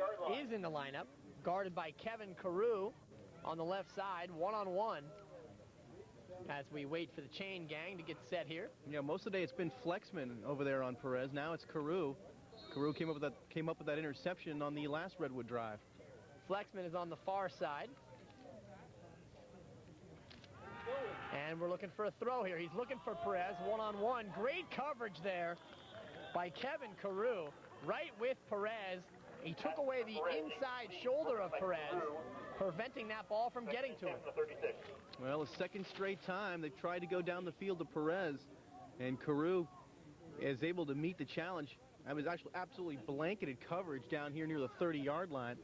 is in the lineup, guarded by Kevin Carew on the left side, one-on-one, as we wait for the chain gang to get set here. Yeah, most of the day it's been Flexman over there on Perez. Now it's Carew. Carew came up with that interception on the last Redwood drive. Flexman is on the far side. And we're looking for a throw here. He's looking for Perez, one-on-one. Great coverage there by Kevin Carew, right with Perez. He took away the inside shoulder of Perez, preventing that ball from getting to him. Well, a second straight time they've tried to go down the field to Perez, and Carew is able to meet the challenge. That was actually absolutely blanketed coverage down here near the 30-yard line.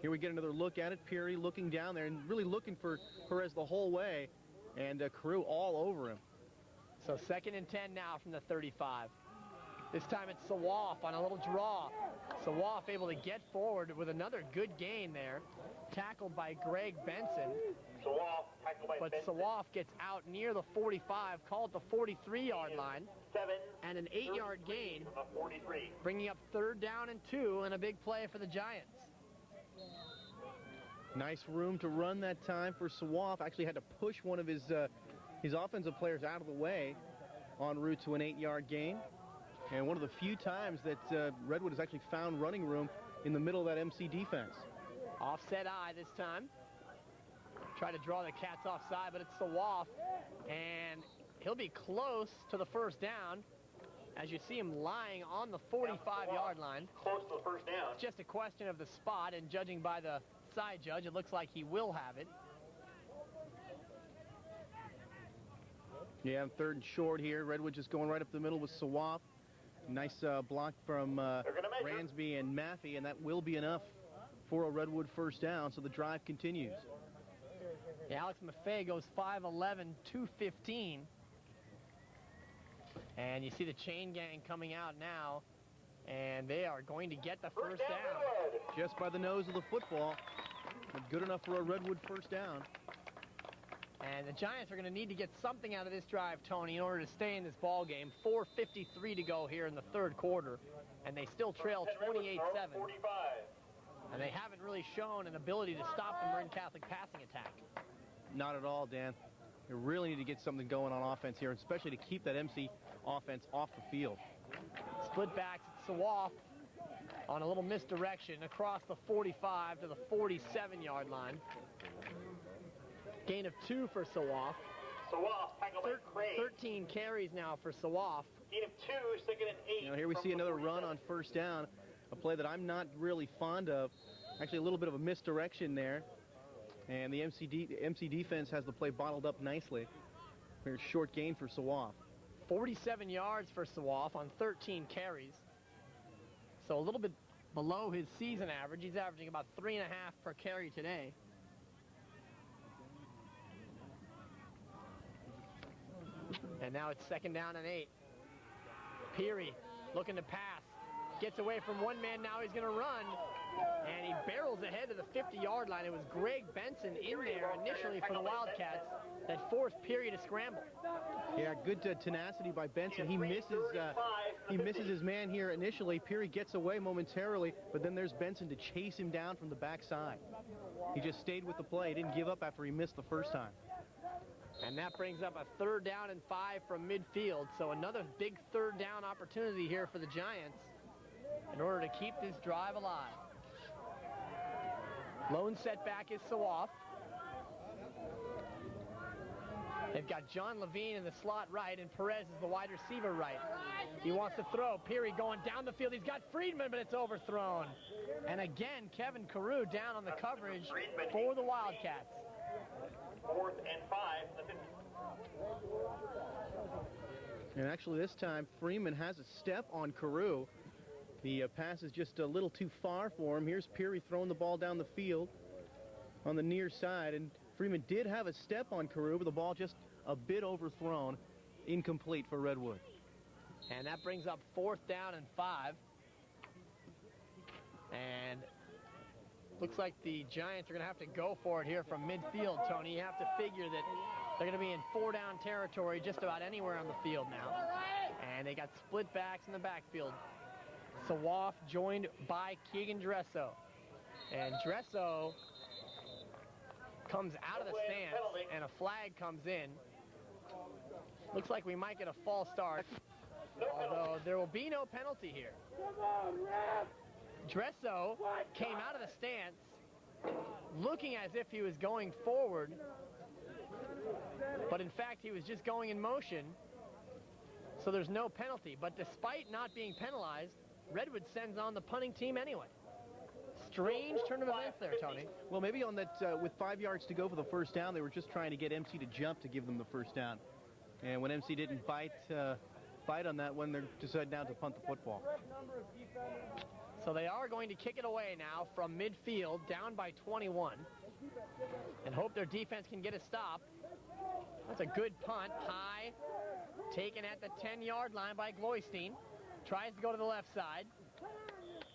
Here we get another look at it. Peary looking down there and really looking for Perez the whole way, and Carew all over him. So 2nd and 10 now from the 35. This time it's Sawaf on a little draw. Sawaf able to get forward with another good gain there. Tackled by Greg Benson. But Sawaf gets out near the 45, called the 43-yard line. And an 8-yard gain, bringing up 3rd down and 2, and a big play for the Giants. Nice room to run that time for Sawaf. Actually had to push one of his offensive players out of the way en route to an 8-yard gain. And one of the few times that Redwood has actually found running room in the middle of that MC defense. Offset eye this time. Try to draw the Cats offside, but it's Sawaf. And he'll be close to the 1st down as you see him lying on the 45-yard line. Close to the 1st down. It's just a question of the spot, and judging by the side judge, it looks like he will have it. Yeah, 3rd and short here. Redwood just going right up the middle with Sawaf. Nice block from Ransby and Maffey, and that will be enough for a Redwood 1st down, so the drive continues. Yeah, Alex Maffei goes 5'11", 215. And you see the chain gang coming out now, and they are going to get the 1st down. Just by the nose of the football, but good enough for a Redwood 1st down. And the Giants are going to need to get something out of this drive, Tony, in order to stay in this ball game. 4:53 to go here in the 3rd quarter, and they still trail 28-7. And they haven't really shown an ability to stop the Marin Catholic passing attack. Not at all, Dan. They really need to get something going on offense here, especially to keep that MC offense off the field. Split backs at Sawaf on a little misdirection across the 45 to the 47-yard line. Gain of 2 for Sawaf. Sawaf tackled by Craig. 13 carries now for Sawaf. Gain of 2, 2nd and 8. You know, here we see another run on 1st down, a play that I'm not really fond of. Actually, a little bit of a misdirection there. And the MC defense has the play bottled up nicely. Very short gain for Sawaf. 47 yards for Sawaf on 13 carries. So a little bit below his season average. He's averaging about 3.5 per carry today. And now it's 2nd down and 8. Peary looking to pass. Gets away from one man, now he's going to run. And he barrels ahead to the 50-yard line. It was Greg Benson in there initially for the Wildcats that forced Peary to scramble. Yeah, good tenacity by Benson. He misses his man here initially. Peary gets away momentarily, but then there's Benson to chase him down from the backside. He just stayed with the play. He didn't give up after he missed the first time. And that brings up a 3rd down and 5 from midfield. So another big 3rd down opportunity here for the Giants in order to keep this drive alive. Lone setback is Sawaf. They've got John Levine in the slot right, and Perez is the wide receiver right. He wants to throw. Peary going down the field. He's got Friedman, but it's overthrown. And again, Kevin Carew down on the coverage for the Wildcats. 4th and 5. And actually this time, Freeman has a step on Carew. The pass is just a little too far for him. Here's Peary throwing the ball down the field on the near side. And Freeman did have a step on Carew, but the ball just a bit overthrown. Incomplete for Redwood. And that brings up 4th down and 5. And looks like the Giants are going to have to go for it here from midfield, Tony. You have to figure that they're going to be in 4-down territory just about anywhere on the field now. And they got split backs in the backfield. Sawaf joined by Keegan Dresso. And Dresso comes out of the stance, and a flag comes in. Looks like we might get a false start, although there will be no penalty here. Dresso came out of the stance looking as if he was going forward, but in fact he was just going in motion, so there's no penalty. But despite not being penalized, Redwood sends on the punting team anyway. Strange turn of events there, Tony. Well, maybe on that, with 5 yards to go for the first down, they were just trying to get MC to jump to give them the first down. And when MC didn't bite on that one, they're decided now to punt the football. So they are going to kick it away now from midfield, down by 21, and hope their defense can get a stop. That's a good punt, high, taken at the 10-yard line by Gloystein. Tries to go to the left side,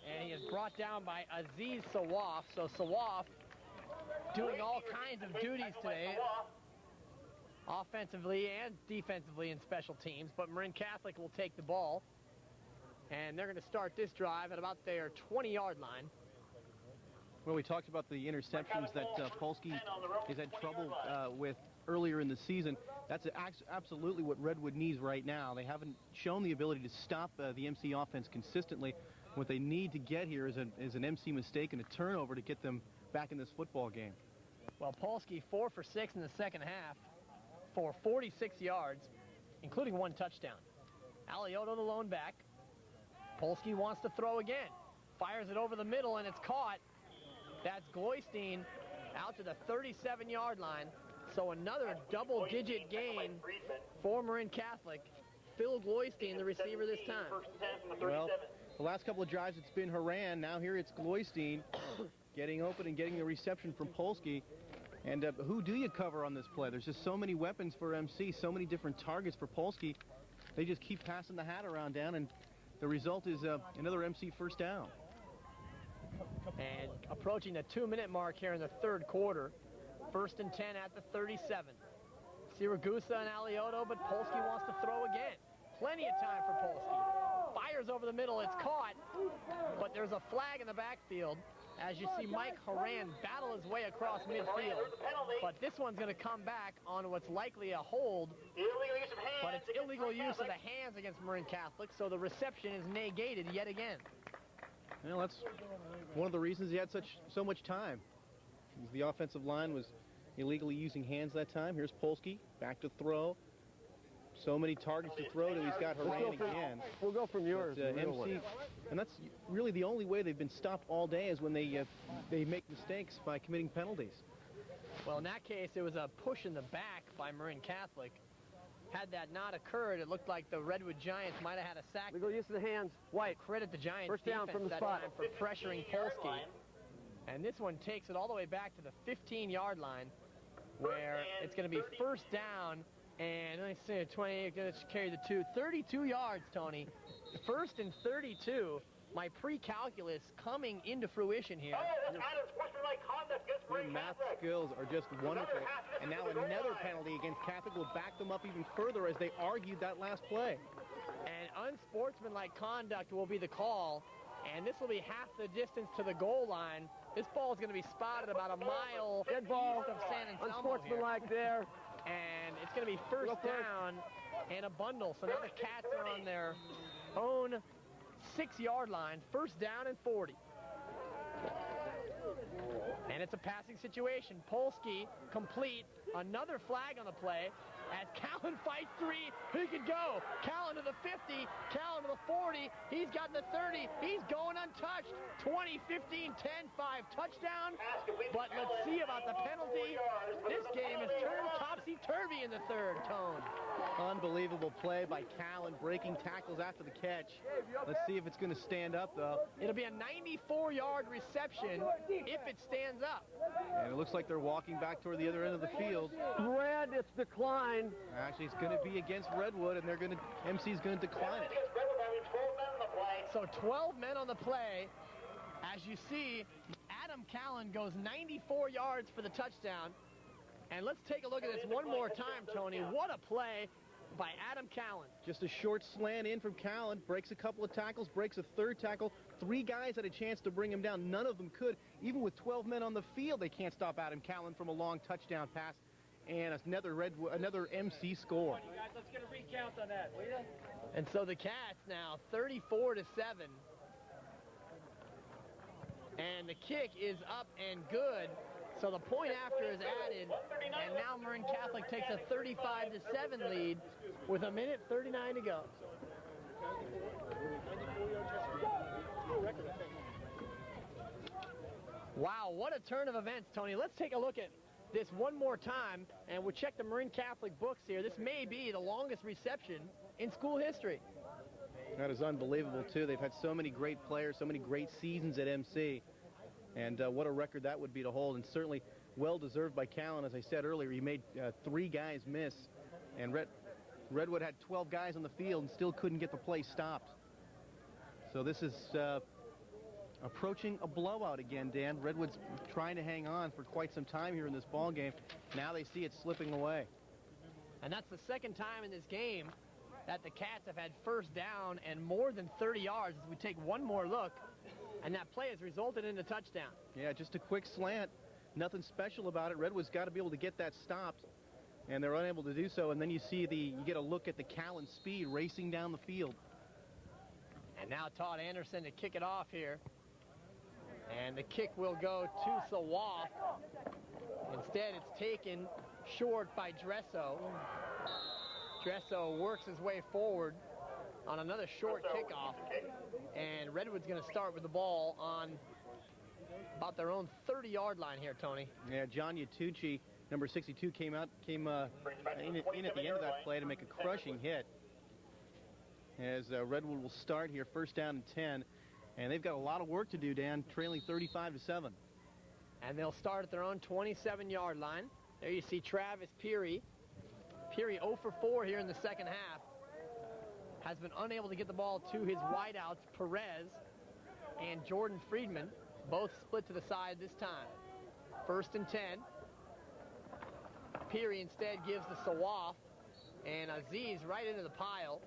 and he is brought down by Aziz Sawaf. So Sawaf doing all kinds of duties today, offensively and defensively in special teams, but Marin Catholic will take the ball. And they're going to start this drive at about their 20-yard line. Well, we talked about the interceptions that Polsky has had trouble with earlier in the season. That's absolutely what Redwood needs right now. They haven't shown the ability to stop the MC offense consistently. What they need to get here is an MC mistake and a turnover to get them back in this football game. Well, Polsky 4 for 6 in the second half for 46 yards, including 1 touchdown. Alioto the lone back. Polsky wants to throw again. Fires it over the middle, and it's caught. That's Gloystein out to the 37-yard line. So another double-digit gain for Marin Catholic. Phil Gloystein, the receiver this time. Well, the last couple of drives, it's been Horan. Now here it's Gloystein getting open and getting the reception from Polsky. And who do you cover on this play? There's just so many weapons for MC, so many different targets for Polsky. They just keep passing the hat around down, and the result is another MC first down. And approaching the 2-minute mark here in the third quarter. 1st and 10 at the 37. Siragusa and Alioto, but Polsky wants to throw again. Plenty of time for Polsky. Fires over the middle, it's caught, but there's a flag in the backfield as you see Mike Horan battle his way across midfield. But this one's going to come back on what's likely a hold, but it's illegal use of the hands against Marin Catholic, so the reception is negated yet again. Well, that's one of the reasons he had so much time. The offensive line was illegally using hands that time. Here's Polsky, back to throw. So many targets to throw to. He's got Horan again. We'll go from yours. MC, and that's really the only way they've been stopped all day is when they make mistakes by committing penalties. Well, in that case, it was a push in the back by Marin Catholic. had that not occurred, it looked like the Redwood Giants might have had a sack. We go use the hands. White. Credit the Giants First down defense from the that spot. time for pressuring Polsky. And this one takes it all the way back to the 15-yard line, where it's going to be first down. And let's see, 20, let's carry the 32 yards, Tony. First and 32. My pre-calculus coming into fruition here. Your math skills are just wonderful. And now another penalty against Catholic will back them up even further as they argued that last play. And unsportsmanlike conduct will be the call. And this will be half the distance to the goal line. This ball is going to be spotted about a mile Dead ball. east of San Anselmo here. Unsportsmanlike there. And it's going to be first down and a bundle. So now the Cats are on their own 6-yard line. First down and 40. And it's a passing situation. Polsky complete. Another flag on the play. As Callan fights three, he could go. Callan to the 50, Callan to the 40. He's got the 30. He's going untouched. 20, 15, 10, 5 touchdown. But let's see about the penalty. This game has turned topsy-turvy in the third, Tone. Unbelievable play by Callan, breaking tackles after the catch. Let's see if it's going to stand up, though. It'll be a 94-yard reception if it stands up. And it looks like they're walking back toward the other end of the field. Red, it's declined. Actually, it's going to be against Redwood, and MC's going to decline it. So 12 men on the play. As you see, Adam Callan goes 94 yards for the touchdown. And let's take a look at this one more time, Tony. What a play by Adam Callan. Just a short slant in from Callan, breaks a couple of tackles, breaks a third tackle. 3 guys had a chance to bring him down. None of them could. Even with 12 men on the field, they can't stop Adam Callan from a long touchdown pass. And another MC score. You guys, let's get a recount on that, will you? And so the Cats now 34-7. And the kick is up and good. So the point after is added. And now Marin Catholic takes a 35-7 lead with 1:39 to go. Wow, what a turn of events, Tony. Let's take a look at this one more time, and we'll check the Marin Catholic books here. This may be the longest reception in school history. That is unbelievable, too. They've had so many great players, so many great seasons at MC. And what a record that would be to hold, and certainly well-deserved by Callan. As I said earlier, he made 3 guys miss, and Redwood had 12 guys on the field and still couldn't get the play stopped. So this is approaching a blowout again, Dan. Redwood's trying to hang on for quite some time here in this ball game. Now they see it slipping away. And that's the second time in this game that the Cats have had first down and more than 30 yards as we take one more look. And that play has resulted in a touchdown. Yeah, just a quick slant. Nothing special about it. Redwood's got to be able to get that stopped, and they're unable to do so. And then you get a look at the Callan speed racing down the field. And now Todd Anderson to kick it off here. And the kick will go to Sawaf. Instead, it's taken short by Dresso. Dresso works his way forward on another short kickoff. And Redwood's going to start with the ball on about their own 30-yard line here, Tony. Yeah, John Yatucci, number 62, came in at the end of that play to make a crushing hit. As Redwood will start here, first down and 10. And they've got a lot of work to do, Dan, trailing 35-7. And they'll start at their own 27-yard line. There you see Travis Peary. Peary 0 for 4 here in the second half. Has been unable to get the ball to his wideouts, Perez and Jordan Friedman. Both split to the side this time. First and 10. Peary instead gives to Sawaf. And Aziz right into the pile.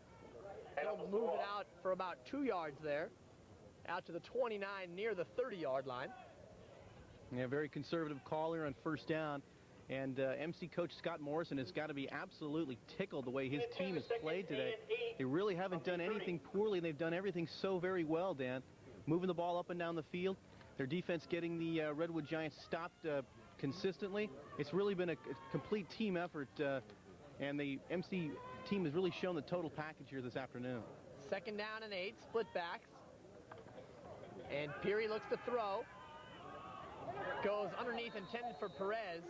He'll move it out for about 2 yards there. Out to the 29 near the 30-yard line. Yeah, very conservative call here on first down. And MC coach Scott Morrison has got to be absolutely tickled the way his team has played today. They really haven't done anything poorly. They've done everything so very well, Dan. Moving the ball up and down the field. Their defense getting the Redwood Giants stopped consistently. It's really been a complete team effort. And the MC team has really shown the total package here this afternoon. Second down and 8, split backs. And Peary looks to throw. goes underneath, intended for Perez.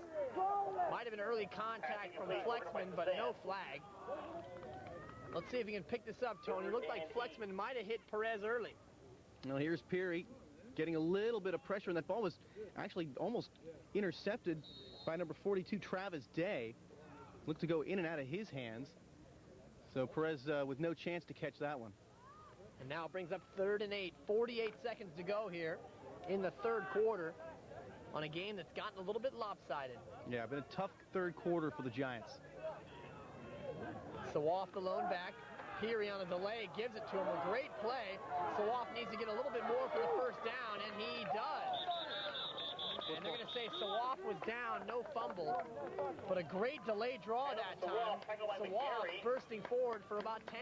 Might have been early contact from Flexman, but no flag. Let's see if he can pick this up, Tony. Looked like Flexman might have hit Perez early. Well, here's Peary getting a little bit of pressure, and that ball was actually almost intercepted by number 42, Travis Day. Looked to go in and out of his hands. So Perez with no chance to catch that one. And now it brings up 3rd and 8. 48 seconds to go here in the third quarter on a game that's gotten a little bit lopsided. Yeah, been a tough third quarter for the Giants. So off the lone back. Peary on a delay gives it to him. A great play. Sawaf needs to get a little bit more for the first down, and he does. And they're going to say Sawaf was down, no fumble, but a great delay draw that time. Sawaf bursting forward for about 10.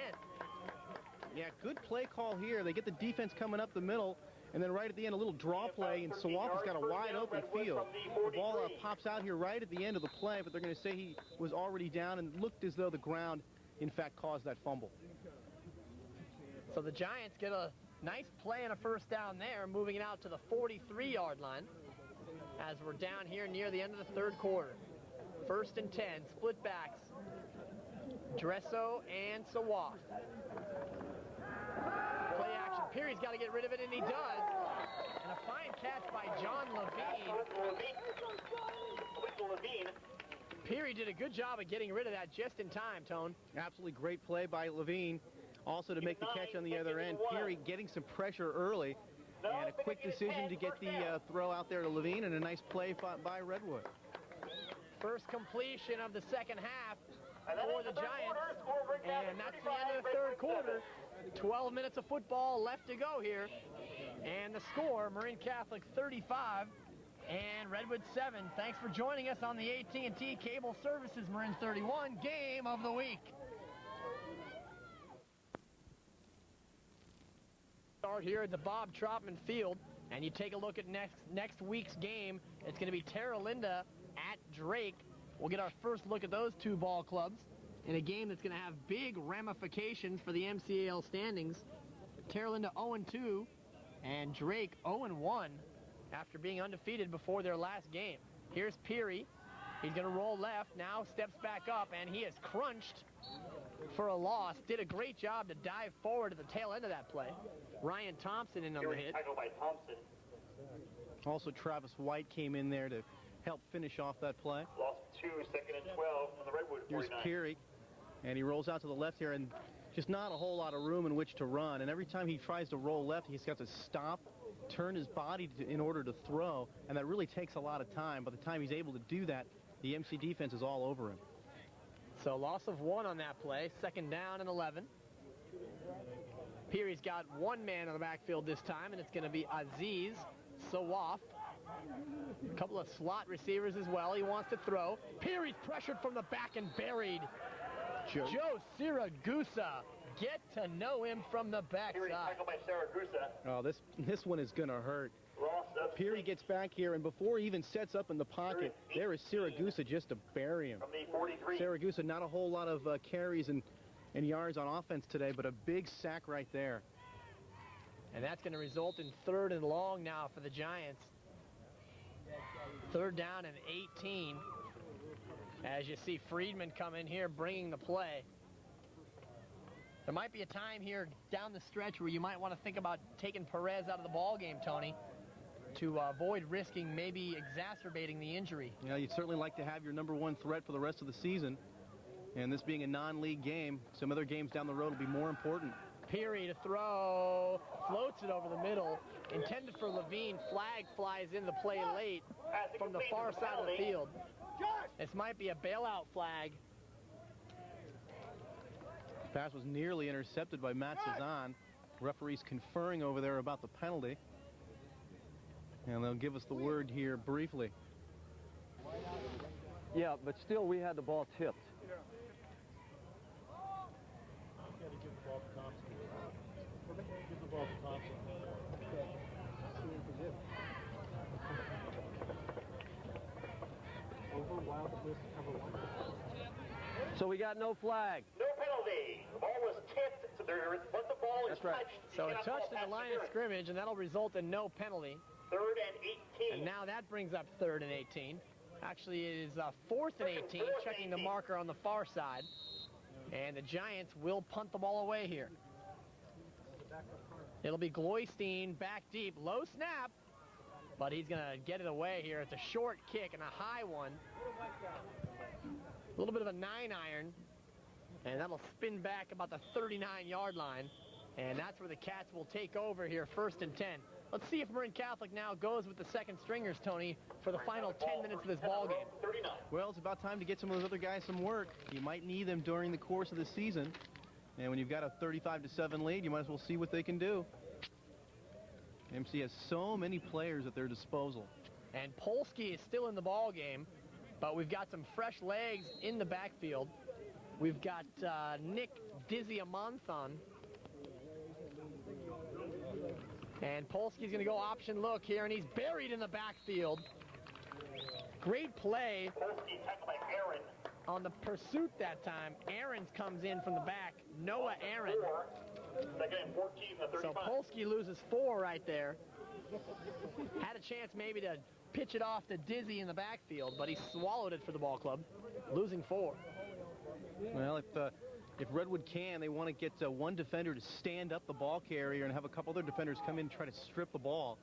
Yeah, good play call here. They get the defense coming up the middle, and then right at the end, a little draw play, and Sawaf has got a wide open field. The ball pops out here right at the end of the play, but they're going to say he was already down and looked as though the ground, in fact, caused that fumble. So the Giants get a nice play and a first down there, moving it out to the 43-yard line as we're down here near the end of the third quarter. 1st and 10, split backs. Dresso and Sawaf. Play action. Peary's got to get rid of it, and he does. And a fine catch by John Levine. Peary did a good job of getting rid of that just in time, Tone. Absolutely great play by Levine. Also to make the catch on the other end. Peary getting some pressure early. And a quick decision to get the throw out there to Levine, and a nice play by Redwood. First completion of the second half for the Giants. And that's the end of the third quarter. 12 minutes of football left to go here. And the score, Marin Catholic 35 and Redwood 7. Thanks for joining us on the AT&T Cable Services Marin 31 Game of the Week. Start here at the Bob Trotman Field, and you take a look at next week's game. It's going to be Terra Linda at Drake. We'll get our first look at those two ball clubs in a game that's going to have big ramifications for the MCAL standings. Terra Linda 0-2 and Drake 0-1 after being undefeated before their last game. Here's Peary. He's going to roll left, now steps back up, and he is crunched for a loss. Did a great job to dive forward at the tail end of that play. Ryan Thompson in on the hit. Also, Travis White came in there to help finish off that play. Lost 2, 2nd and 12 on the Redwood 49. Here's Peary, and he rolls out to the left here, and just not a whole lot of room in which to run. And every time he tries to roll left, he's got to stop, turn his body in order to throw, and that really takes a lot of time. By the time he's able to do that, the MC defense is all over him. So loss of 1 on that play. 2nd down and 11. Peary's got one man on the backfield this time, and it's going to be Aziz Sawaf. A couple of slot receivers as well. He wants to throw. Peary's pressured from the back and buried. Joe Siragusa. Get to know him from the backside. Tackled by Siragusa. Oh, this one is going to hurt. Peary gets back here, and before he even sets up in the pocket, there is Siragusa just to bury him. From the 43. Siragusa, not a whole lot of carries and yards on offense today, but a big sack right there. And that's going to result in 3rd and long now for the Giants. 3rd down and 18. As you see Friedman come in here bringing the play. There might be a time here down the stretch where you might want to think about taking Perez out of the ball game, Tony, to avoid risking maybe exacerbating the injury. You know, you'd certainly like to have your number one threat for the rest of the season. And this being a non-league game, some other games down the road will be more important. Peary to throw, floats it over the middle, intended for Levine. Flag flies in the play late from the far side of the field. This might be a bailout flag. Pass was nearly intercepted by Matt Cezanne. Referees conferring over there about the penalty. And they'll give us the word here briefly. Yeah, but still we had the ball tipped. So we got no flag. No penalty. The ball was tipped. So once the ball is touched, So it touched in the line of scrimmage, and that'll result in no penalty. Third and 18. And now that brings up 3rd and 18. Actually, it is 4th and 18, checking the marker on the far side. And the Giants will punt the ball away here. It'll be Gloystein back deep. Low snap, but he's going to get it away here. It's a short kick and a high one. A little bit of a 9-iron. And that'll spin back about the 39-yard line. And that's where the Cats will take over here, 1st and 10. Let's see if Marin Catholic now goes with the second stringers, Tony, for the final 10 minutes of this ball game. Well, it's about time to get some of those other guys some work. You might need them during the course of the season. And when you've got a 35-7 lead, you might as well see what they can do. MC has so many players at their disposal. And Polsky is still in the ball game, but we've got some fresh legs in the backfield. We've got Nick Diziamonthon. And Polsky's going to go option look here, and he's buried in the backfield. Great play Polsky tackled by Aaron. on the pursuit that time. Aarons comes in from the back. Noah Aaron. 2nd and 14, the 35. So Polsky loses 4 right there. Had a chance maybe to pitch it off to Dizzy in the backfield, but he swallowed it for the ball club, losing 4. Well, if Redwood can, they want to get one defender to stand up the ball carrier and have a couple other defenders come in and try to strip the ball.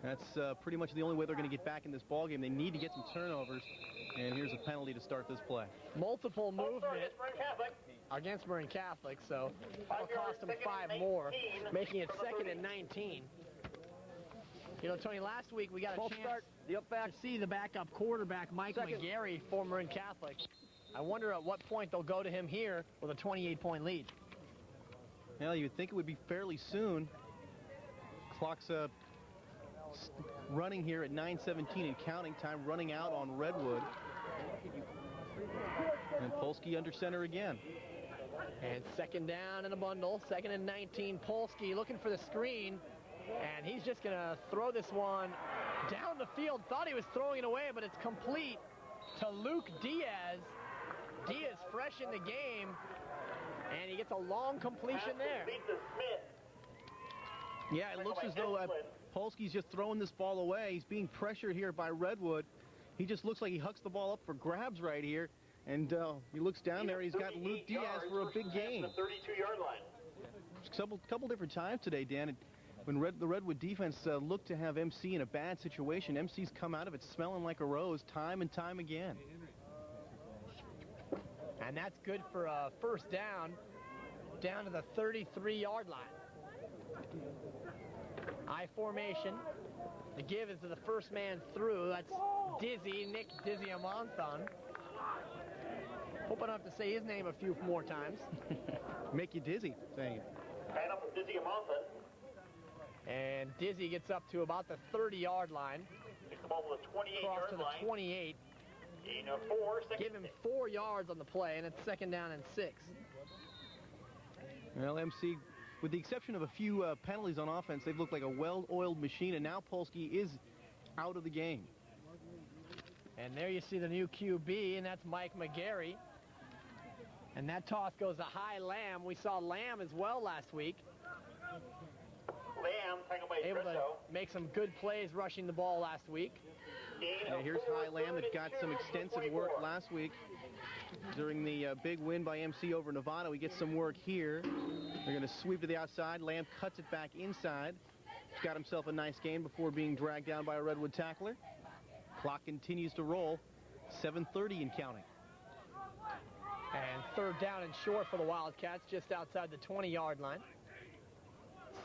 That's pretty much the only way they're going to get back in this ball game. They need to get some turnovers, and here's a penalty to start this play. Multiple movement Marin Catholic. against Marin Catholic, so that'll cost them 5 more, making it 2nd and 19. You know, Tony, last week we got a False chance start, the up back. to see the backup quarterback, Mike Second. McGarry, for Marin Catholic. I wonder at what point they'll go to him here with a 28-point lead. Well, you would think it would be fairly soon. Clock's running here at 9:17 and counting time, running out on Redwood. And Polsky under center again. And 2nd down in a bundle, 2nd and 19. Polsky looking for the screen, and he's just going to throw this one down the field. Thought he was throwing it away, but it's complete to Luke Diaz. Diaz fresh in the game, and he gets a long completion there. Beat the Smith. Yeah, it looks as though Polsky's just throwing this ball away. He's being pressured here by Redwood. He just looks like he hucks the ball up for grabs right here. And he looks down there, he's got Luke Diaz for a big gain. The 32-yard line. Couple different times today, Dan. When the Redwood defense looked to have MC in a bad situation, MC's come out of it smelling like a rose time and time again. And that's good for a 1st down to the 33-yard line. I formation. The give is to the first man through. That's Nick Diziamonthon. Hope I don't have to say his name a few more times. Make you dizzy saying it. And up with Diziamonthon. And Dizzy gets up to about the 30-yard line. Takes the ball to the Cross 28-yard to the line. 28. Gain of 4. Give him 4 yards on the play, and it's 2nd down and 6. Well, MC, with the exception of a few penalties on offense, they've looked like a well-oiled machine, and now Polsky is out of the game. And there you see the new QB, and that's Mike McGarry. And that toss goes to High Lamb. We saw Lamb as well last week. Lamb tackled by Able to Bristow. make some good plays rushing the ball last week. Gain of Here's 4, High Lamb that got some 32, extensive work 24. last week during the big win by MC over Nevada. We get some work here. They're going to sweep to the outside. Lamb cuts it back inside. He's got himself a nice gain before being dragged down by a Redwood tackler. Clock continues to roll. 7:30 and counting. And 3rd down and short for the Wildcats, just outside the 20-yard line.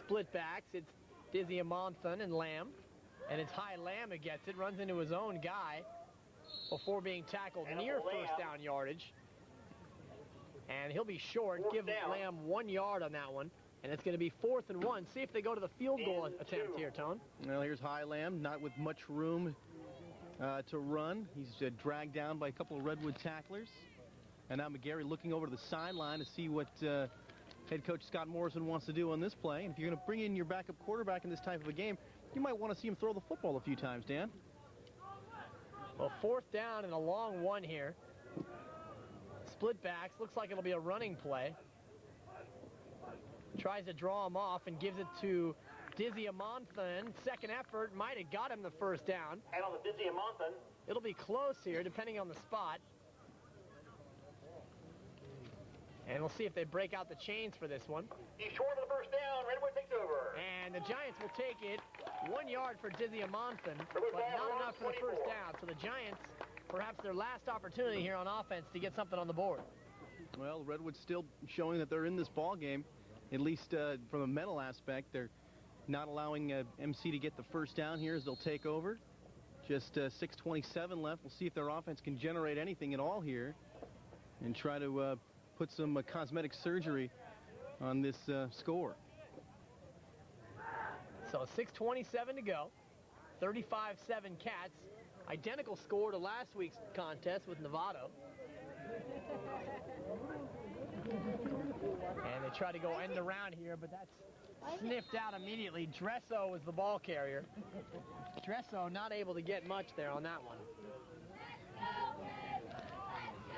Split backs, it's Diziamonthon and Lamb. And it's High Lamb who gets it, runs into his own guy before being tackled And near Lamb. 1st down yardage. And he'll be short. 4th Give down. Lamb 1 yard on that one. And it's going to be 4th and 1. See if they go to the field goal And attempt 2. here, Tone. Well, here's High Lamb, not with much room to run. He's dragged down by a couple of Redwood tacklers. And now McGarry looking over to the sideline to see what head coach Scott Morrison wants to do on this play. And if you're going to bring in your backup quarterback in this type of a game, you might want to see him throw the football a few times, Dan. Well, 4th down and a long one here. Split backs. Looks like it'll be a running play. Tries to draw him off and gives it to Dizzy Amonthan, second effort, might have got him the first down. And on the Dizzy Amonthan. It'll be close here, depending on the spot. And we'll see if they break out the chains for this one. He's short of the first down. Redwood takes over. And the Giants will take it. 1 yard for Dizzy Amonthan, but not enough for the first down. So the Giants, perhaps their last opportunity here on offense to get something on the board. Well, Redwood's still showing that they're in this ball game, at least from a mental aspect. They're not allowing MC to get the first down here as they'll take over. Just 6:27 left. We'll see if their offense can generate anything at all here and try to put some cosmetic surgery on this score. So 6:27 to go. 35-7 Cats. Identical score to last week's contest with Novato. And they try to go end around here, but that's sniffed out immediately. Dresso was the ball carrier. Dresso not able to get much there on that one.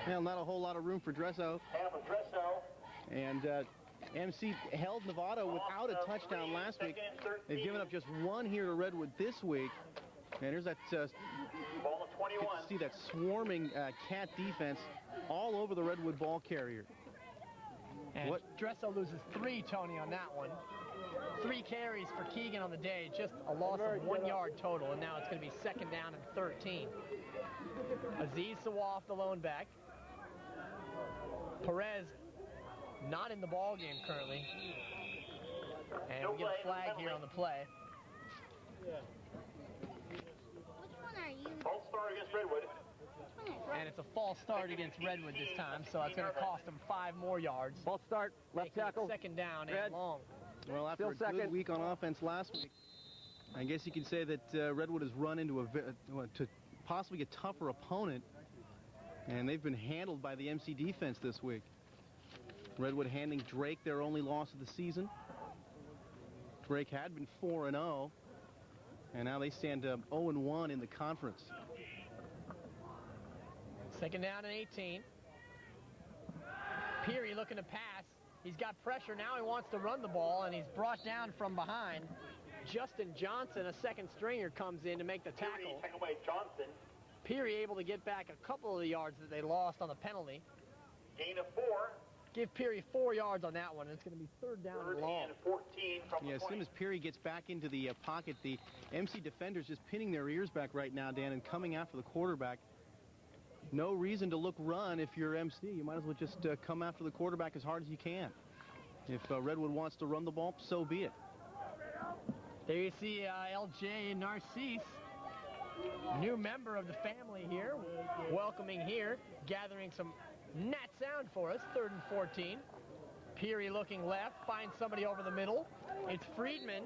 Well, not a whole lot of room for Dresso. Half of Dresso. And MC held Novato without a touchdown last week. They've given up just one here to Redwood this week. And here's that, Ball at 21. you can see that swarming Cat defense all over the Redwood ball carrier. And Dresso loses 3, Tony, on that one. 3 carries for Keegan on the day, just a loss of 1 yard total, and now it's going to be second down and 13. Aziz Sawaf, the lone back. Perez not in the ball game currently. And we get a flag here on the play. Which one are you? False start against Redwood. And it's a false start against Redwood this time, so it's going to cost them 5 more yards. False start, left Making it tackle. second down Red. and long. Well, after Still a good second. week on offense last week, I guess you can say that Redwood has run into to possibly a tougher opponent, and they've been handled by the MC defense this week. Redwood handing Drake their only loss of the season. Drake had been 4-0, and now they stand 0-1 in the conference. Second down and 18. Peary looking to pass. He's got pressure. Now he wants to run the ball, and he's brought down from behind. Justin Johnson, a second stringer, comes in to make the tackle. Taken by Johnson. Peary able to get back a couple of the yards that they lost on the penalty. Gain of 4. Give Peary 4 yards on that one, and it's going to be third down and long. 14 from Yeah, the as soon 20. as Peary gets back into the pocket, the MC defenders just pinning their ears back right now, Dan, and coming after the quarterback. No reason to look run if you're MC. You might as well just come after the quarterback as hard as you can. If Redwood wants to run the ball, so be it. There you see LJ Narcisse, new member of the family here, welcoming here, gathering some net sound for us. 3rd and 14. Peary looking left, finds somebody over the middle. It's Friedman.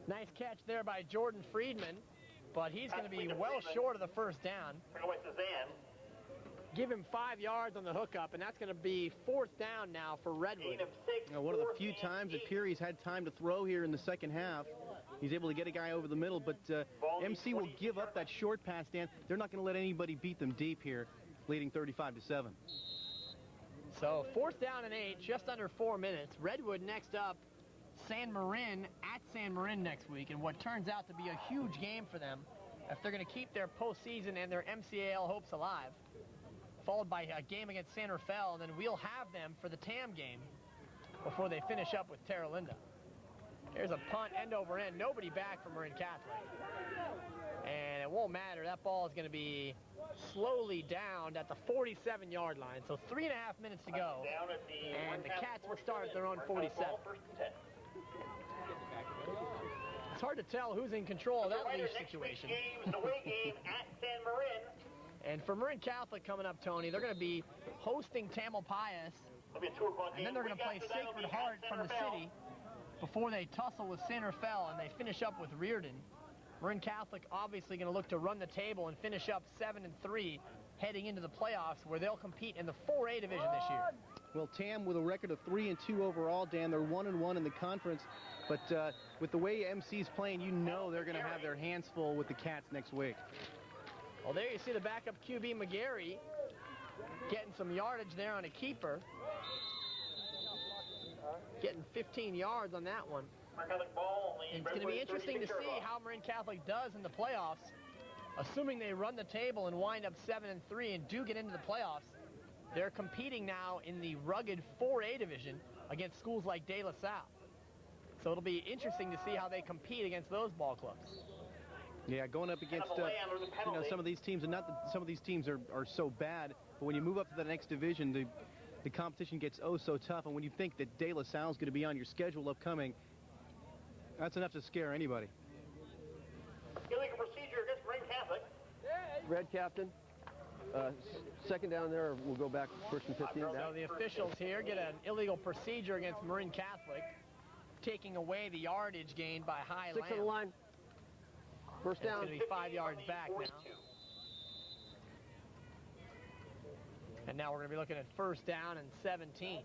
Nice catch there by Jordan Friedman, but he's going to be well short of the first down. Taken by Suzanne. Give him 5 yards on the hookup, and that's going to be 4th down now for Redwood. Gain of 6. One of the 4th few and times that 8. Peary's had time to throw here in the second half. He's able to get a guy over the middle, but MC will give up that short pass, Dan. They're not going to let anybody beat them deep here, leading 35-7. So 4th down and 8, just under 4 minutes. Redwood next up, San Marin at San Marin next week, and what turns out to be a huge game for them if they're going to keep their postseason and their MCAL hopes alive. Followed by a game against San Rafael, and then we'll have them for the TAM game before they finish up with Terra Linda. Here's a punt, end over end. Nobody back from Marin Catholic. And it won't matter. That ball is going to be slowly down at the 47-yard line. So 3.5 minutes to go. Down at the And the Cats will start at their own 47. First and 10. It's hard to tell who's in control of that Reminder, leash next week's situation. game is an away game at San Marin. And for Marin Catholic coming up, Tony, they're going to be hosting Tamalpais. It'll be a 2 o'clock And then game. they're going to play Week after that, it'll Sacred be at Heart San from the Rafael. city before they tussle with San Rafael, and they finish up with Reardon. Marin Catholic obviously going to look to run the table and finish up 7-3 heading into the playoffs, where they'll compete in the 4A division this year. Well, TAM with a record of 3-2 overall, Dan. They're 1-1 in the conference, but with the way MC's playing, you know they're going to have their hands full with the Cats next week. Well, there you see the backup QB McGarry getting some yardage there on a keeper. Getting 15 yards on that one. Marin Catholic ball only. And it's going to be interesting to see how Marin Catholic does in the playoffs. Assuming they run the table and wind up 7-3 and do get into the playoffs, they're competing now in the rugged 4A division against schools like De La Salle. So it'll be interesting to see how they compete against those ball clubs. Yeah, going up against some of these teams, and not that some of these teams are so bad, but when you move up to the next division, the competition gets oh so tough. And when you think that De La Salle is going to be on your schedule upcoming, that's enough to scare anybody. Illegal procedure against Marin Catholic. Red captain. Second down there, we'll go back first and 15. So the officials here get an illegal procedure against Marin Catholic, taking away the yardage gained by High Six on the Lamb. line. First down. It's going to be 5 yards back now. And now we're going to be looking at first down and 17.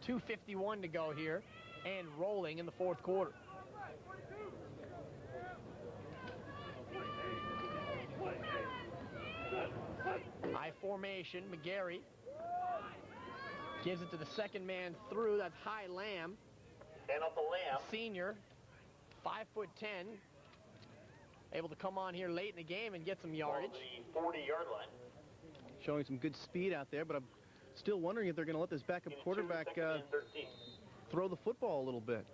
2:51 to go here and rolling in the fourth quarter. High formation, McGarry gives it to the second man through. That's High Lamb. And off the Lamb. Senior, 5'10", able to come on here late in the game and get some yardage. The 40-yard line. Showing some good speed out there, but I'm still wondering if they're going to let this backup quarterback throw the football a little bit.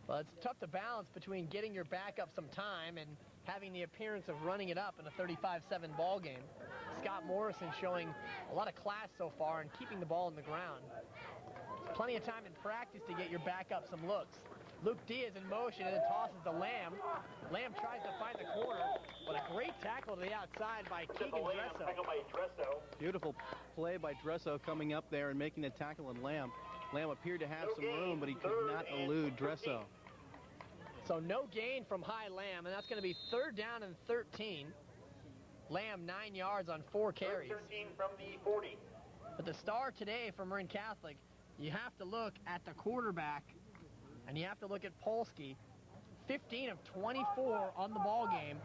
Well, it's tough to balance between getting your backup some time and having the appearance of running it up in a 35-7 ball game. Scott Morrison showing a lot of class so far and keeping the ball in the ground. Plenty of time in practice to get your backup some looks. Luke Diaz in motion and it tosses to Lamb. Lamb tries to find the corner, but a great tackle to the outside by Keegan Dresso. Beautiful play by Dresso coming up there and making the tackle on Lamb. Lamb appeared to have some room, but he could not elude Dresso. So no gain from High Lamb, and that's going to be third down and 13. Lamb 9 yards on 4 carries. 13 from the 40. But the star today for Marin Catholic, you have to look at the quarterback, and you have to look at Polsky. 15 of 24 on the ball game.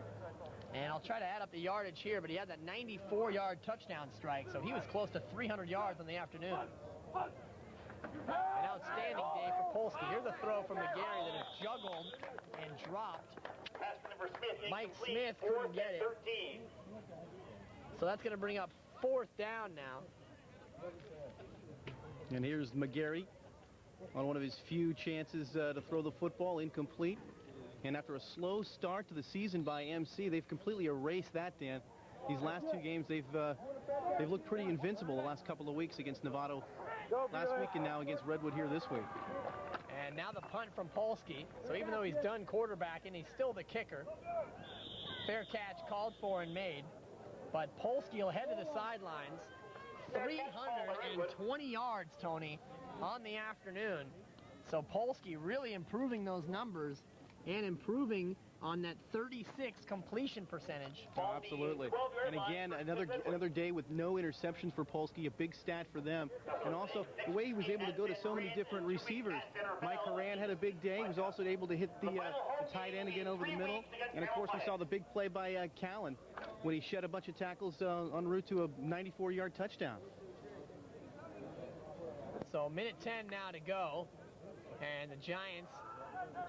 And I'll try to add up the yardage here, but he had that 94-yard touchdown strike, so he was close to 300 yards in the afternoon. An outstanding day for Polsky. Here's a throw from McGarry that is juggled and dropped. Pass for Smith, Mike incomplete. Smith couldn't get it. 13. So that's going to bring up fourth down now. And here's McGarry on one of his few chances to throw the football, incomplete. And after a slow start to the season by MC, they've completely erased that, Dan. These last two games, they've looked pretty invincible the last couple of weeks against Novato last week and now against Redwood here this week. And now the punt from Polsky. So even though he's done quarterbacking, he's still the kicker. Fair catch called for and made. But Polsky will head to the sidelines. 320 yards, Tony, on the afternoon. So Polsky really improving those numbers and improving on that 36 completion percentage. Oh, absolutely. And again, another day with no interceptions for Polsky, a big stat for them. And also, the way he was able to go to so many different receivers. Mike Horan had a big day. He was also able to hit the tight end again over the middle. And, of course, we saw the big play by Callan when he shed a bunch of tackles en route to a 94-yard touchdown. So minute 10 now to go. And the Giants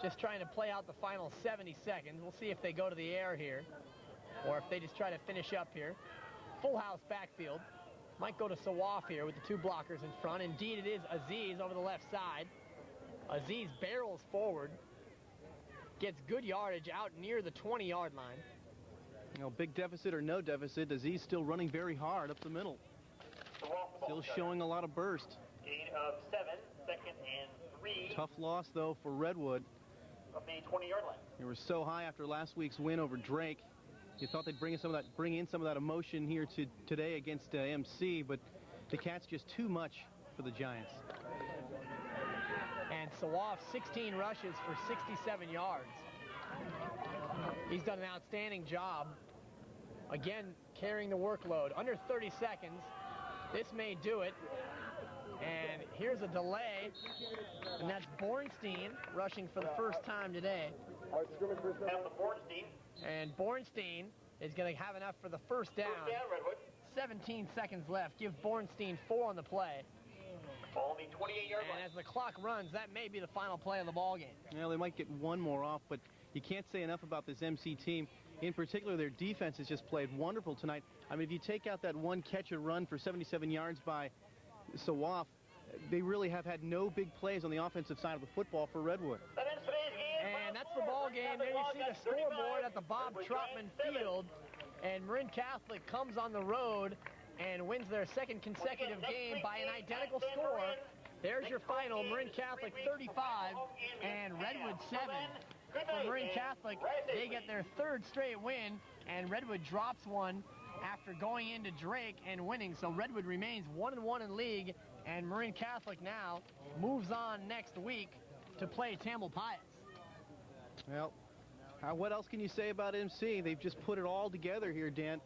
just trying to play out the final 70 seconds. We'll see if they go to the air here or if they just try to finish up here. Full house backfield. Might go to Sawaf here with the two blockers in front. Indeed, it is Aziz over the left side. Aziz barrels forward. Gets good yardage out near the 20-yard line. You know, big deficit or no deficit, Aziz still running very hard up the middle. Still showing a lot of burst. Gain of 7, second and 3. Tough loss, though, for Redwood. From the 20-yard line. They were so high after last week's win over Drake. You thought they'd bring in some of that emotion here today against MC, but the Cats just too much for the Giants. And Sawaf, 16 rushes for 67 yards. He's done an outstanding job. Again, carrying the workload. Under 30 seconds. This may do it. And here's a delay. And that's Bornstein rushing for the first time today. And Bornstein is going to have enough for the first down. 17 seconds left. Give Bornstein 4 on the play. Ball on the 28-yard And line. as the clock runs, that may be the final play of the ball game. Well, they might get one more off, but you can't say enough about this MC team. In particular, their defense has just played wonderful tonight. I mean, if you take out that one catch and run for 77 yards by Sawaf, they really have had no big plays on the offensive side of the football for Redwood. That ends today's game. And that's the ball game. There you see the scoreboard at the Bob Trotman Field. And Marin Catholic comes on the road and wins their second consecutive game by an identical score. There's your final, Marin Catholic 35 and Redwood 7. For Marin Catholic, they get their third straight win, and Redwood drops one after going into Drake and winning. So Redwood remains 1-1 in league, and Marin Catholic now moves on next week to play Tamble Pius. Well, what else can you say about MC? They've just put it all together here, Dan.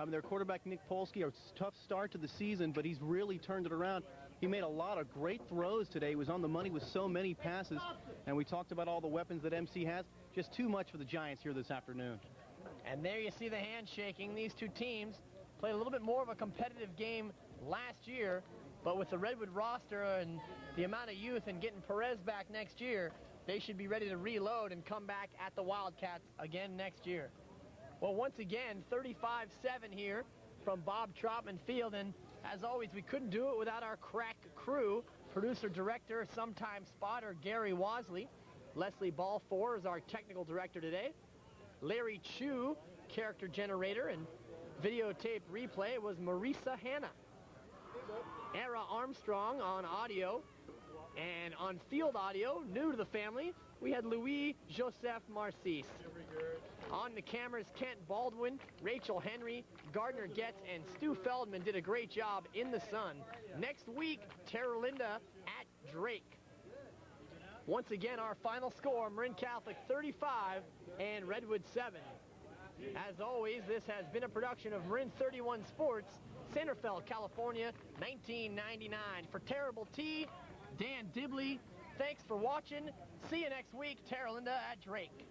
Their quarterback, Nick Polsky, a tough start to the season, but he's really turned it around. He made a lot of great throws today. He was on the money with so many passes, and we talked about all the weapons that MC has. Just too much for the Giants here this afternoon. And there you see the handshaking. These two teams played a little bit more of a competitive game last year, but with the Redwood roster and the amount of youth and getting Perez back next year, they should be ready to reload and come back at the Wildcats again next year. Well, once again, 35-7 here from Bob Trotman Field, and as always, we couldn't do it without our crack crew. Producer, director, sometime spotter, Gary Wasley. Leslie Balfour is our technical director today. Larry Chu, character generator, and videotape replay was Marisa Hanna. Era Armstrong on audio, and on field audio, new to the family, we had Louis Joseph Marcis. On the cameras, Kent Baldwin, Rachel Henry, Gardner Getz, and Stu Feldman did a great job in the sun. Next week, Terra Linda at Drake. Once again, our final score, Marin Catholic 35 and Redwood 7. As always, this has been a production of Marin 31 Sports, Centerfeld, California, 1999. For Terrible T, Dan Dibley, thanks for watching. See you next week, Terra Linda at Drake.